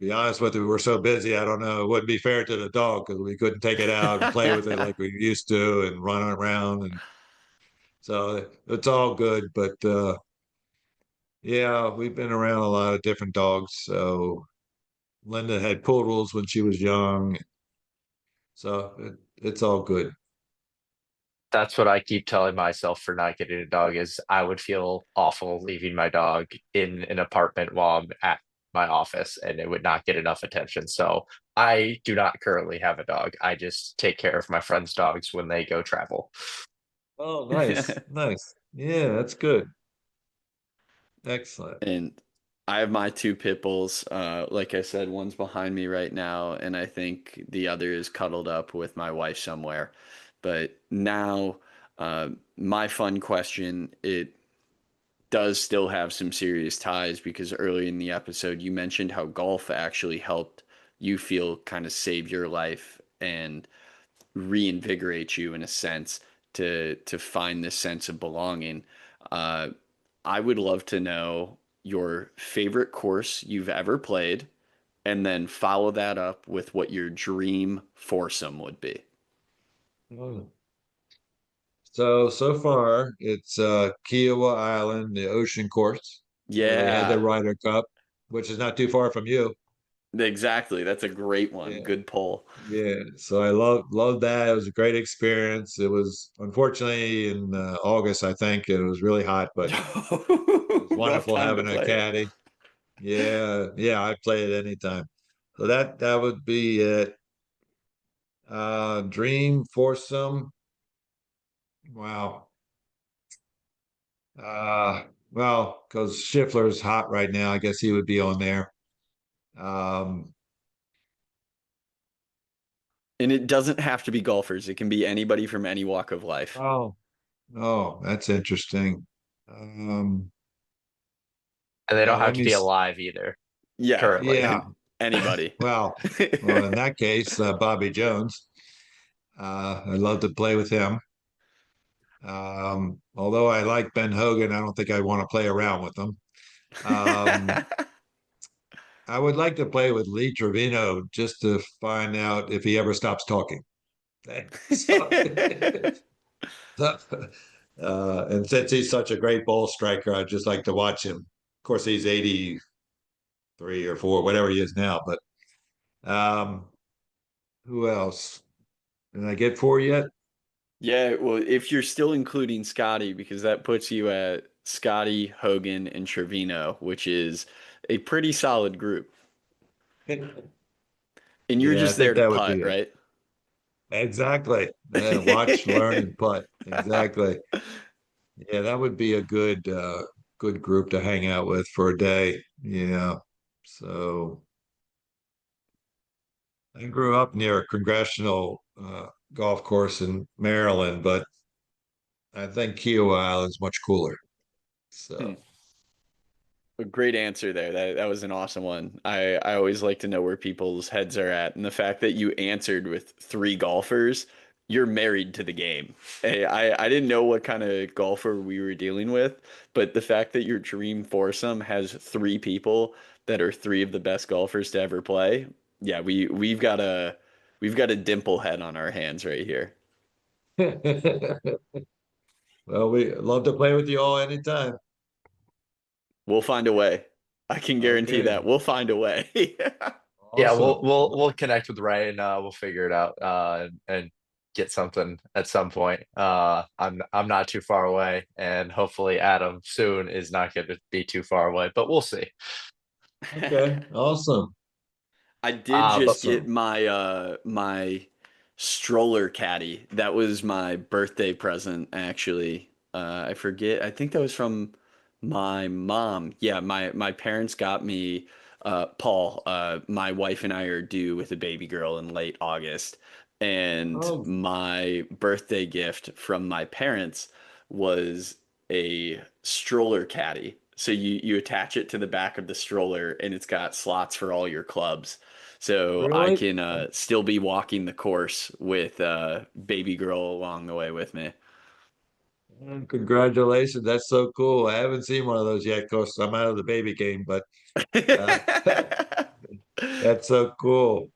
be honest with you, we're so busy. I don't know. It wouldn't be fair to the dog because we couldn't take it out and play with it like we used to and run around. And so it's all good. But yeah, we've been around a lot of different dogs. So Linda had poodles when she was young. So it's all good. That's what I keep telling myself for not getting a dog is I would feel awful leaving my dog in an apartment while I'm at my office and it would not get enough attention. So I do not currently have a dog. I just take care of my friends' dogs when they go travel. Oh, nice. Nice. Yeah, that's good. Excellent. And I have my two pit bulls. Like I said, one's behind me right now, and I think the other is cuddled up with my wife somewhere. But now, my fun question, it does still have some serious ties because earlier in the episode you mentioned how golf actually helped you feel kind of save your life and reinvigorate you in a sense to find this sense of belonging. Uh, I would love to know your favorite course you've ever played, and then follow that up with what your dream foursome would be. Oh. So far it's Kiowa Island, the ocean course, where they had the Yeah, Ryder Cup, which is not too far from you. exactly. That's a great one. Yeah. Good pull. Yeah. So I love that. It was a great experience. It was unfortunately in August, I think. It was really hot, but it was Rough wonderful time to having a play it. caddy. Yeah, yeah, I play it anytime. So that would be it. Dream foursome. Wow. Well, because Schiffler's hot right now, I guess he would be on there. Um, And it doesn't have to be golfers. It can be anybody from any walk of life. oh, Oh, that's interesting. Um, And they don't well, have let to me. be alive either Yeah, currently. Yeah. anybody. Well, in that case, Bobby Jones. I'd love to play with him. Although I like Ben Hogan, I don't think I want to play around with him. Um, I would like to play with Lee Trevino just to find out if he ever stops talking. So, and since he's such a great ball striker, I'd just like to watch him. Of course, he's 83 or 4, whatever he is now. But who else? Did I get 4 yet? Yeah, well, if you're still including Scotty, because that puts you at Scotty, Hogan, and Trevino, which is a pretty solid group. And you're Yeah, I just there think to that would be putt, it. right? Exactly. Watch, learn, and putt. Exactly. Yeah, that would be a good group to hang out with for a day. Yeah. So I grew up near a congressional golf course in Maryland, but I think Kiowa Island's much cooler. Hmm. So A great answer there. That was an awesome one. I always like to know where people's heads are at, and the fact that you answered with three golfers, you're married to the game. Hey, I didn't know what kind of golfer we were dealing with, but the fact that your dream foursome has three people that are three of the best golfers to ever play, yeah, we've got a dimple head on our hands right here. well, we love to play with you all anytime. We'll find a way. I can guarantee Okay. that we'll find a way. Yeah, Awesome. we'll connect with Ray and we'll figure it out and get something at some point. I'm not too far away, and hopefully Adam soon is not going to be too far away, but we'll see. Okay. Awesome. I did But just get Awesome. my stroller caddy. That was my birthday present, actually. I forget. I think that was from my mom. Yeah, my parents got me Paul. My wife and I are due with a baby girl in late August, and Oh, my birthday gift from my parents was a stroller caddy. So you attach it to the back of the stroller, and it's got slots for all your clubs. So I really? can still be walking the course with baby girl along the way with me. Congratulations. That's so cool. I haven't seen one of those yet. Of course, I'm out of the baby game, but uh, that's so cool.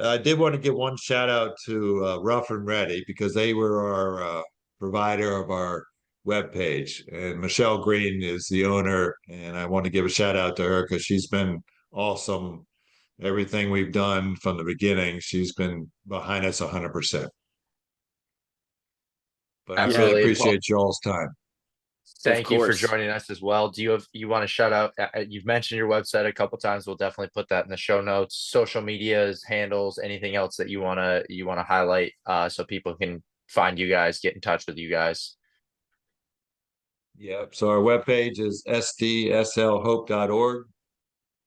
I did want to give one shout out to Rough and Ready because they were our provider of our webpage. And Michelle Green is the owner. And I want to give a shout out to her because she's been awesome. Everything we've done from the beginning, she's been behind us 100%. But I really Yeah, absolutely. And Paul, appreciate y'all's time. of thank you for course. joining us as well. You want to shout out? You've mentioned your website a couple times. We'll definitely put that in the show notes. Social medias, handles, anything else that you wanna highlight, so people can find you guys, get in touch with you guys. Yeah. So our webpage is sdslhope.org.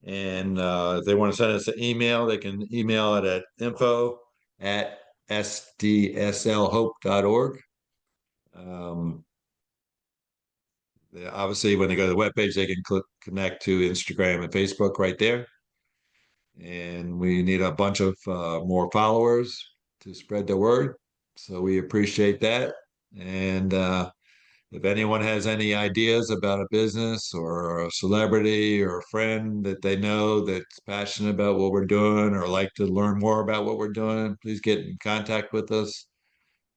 And if they want to send us an email, they can email it at info@sdslhope.org. Um, Obviously, when they go to the webpage, they can connect to Instagram and Facebook right there. And we need a bunch of more followers to spread the word. So we appreciate that. And if anyone has any ideas about a business or a celebrity or a friend that they know that's passionate about what we're doing or like to learn more about what we're doing, please get in contact with us.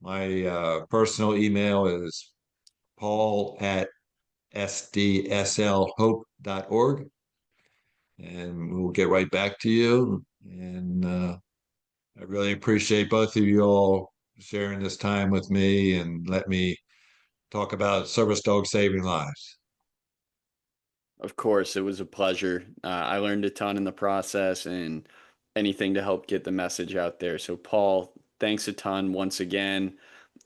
My personal email is paul@sdslhope.org, and we'll get right back to you. And I really appreciate both of you all sharing this time with me and let me talk about service dog saving lives. Of course, it was a pleasure. I learned a ton in the process and anything to help get the message out there. So, Paul, thanks a ton once again.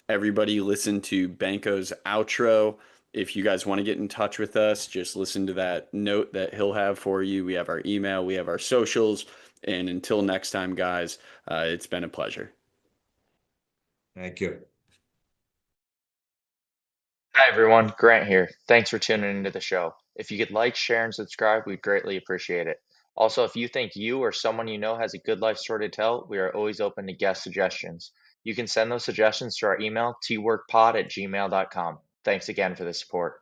Everybody listen to Banko's outro. If you guys want to get in touch with us, just listen to that note that he'll have for you. We have our email, we have our socials. And until next time, guys, it's been a pleasure. Thank you. Hi, everyone. Grant here. Thanks for tuning into the show. If you could like, share, and subscribe, we'd greatly appreciate it. Also, if you think you or someone you know has a good life story to tell, we are always open to guest suggestions. You can send those suggestions to our email, tworkpod@gmail.com. Thanks again for the support.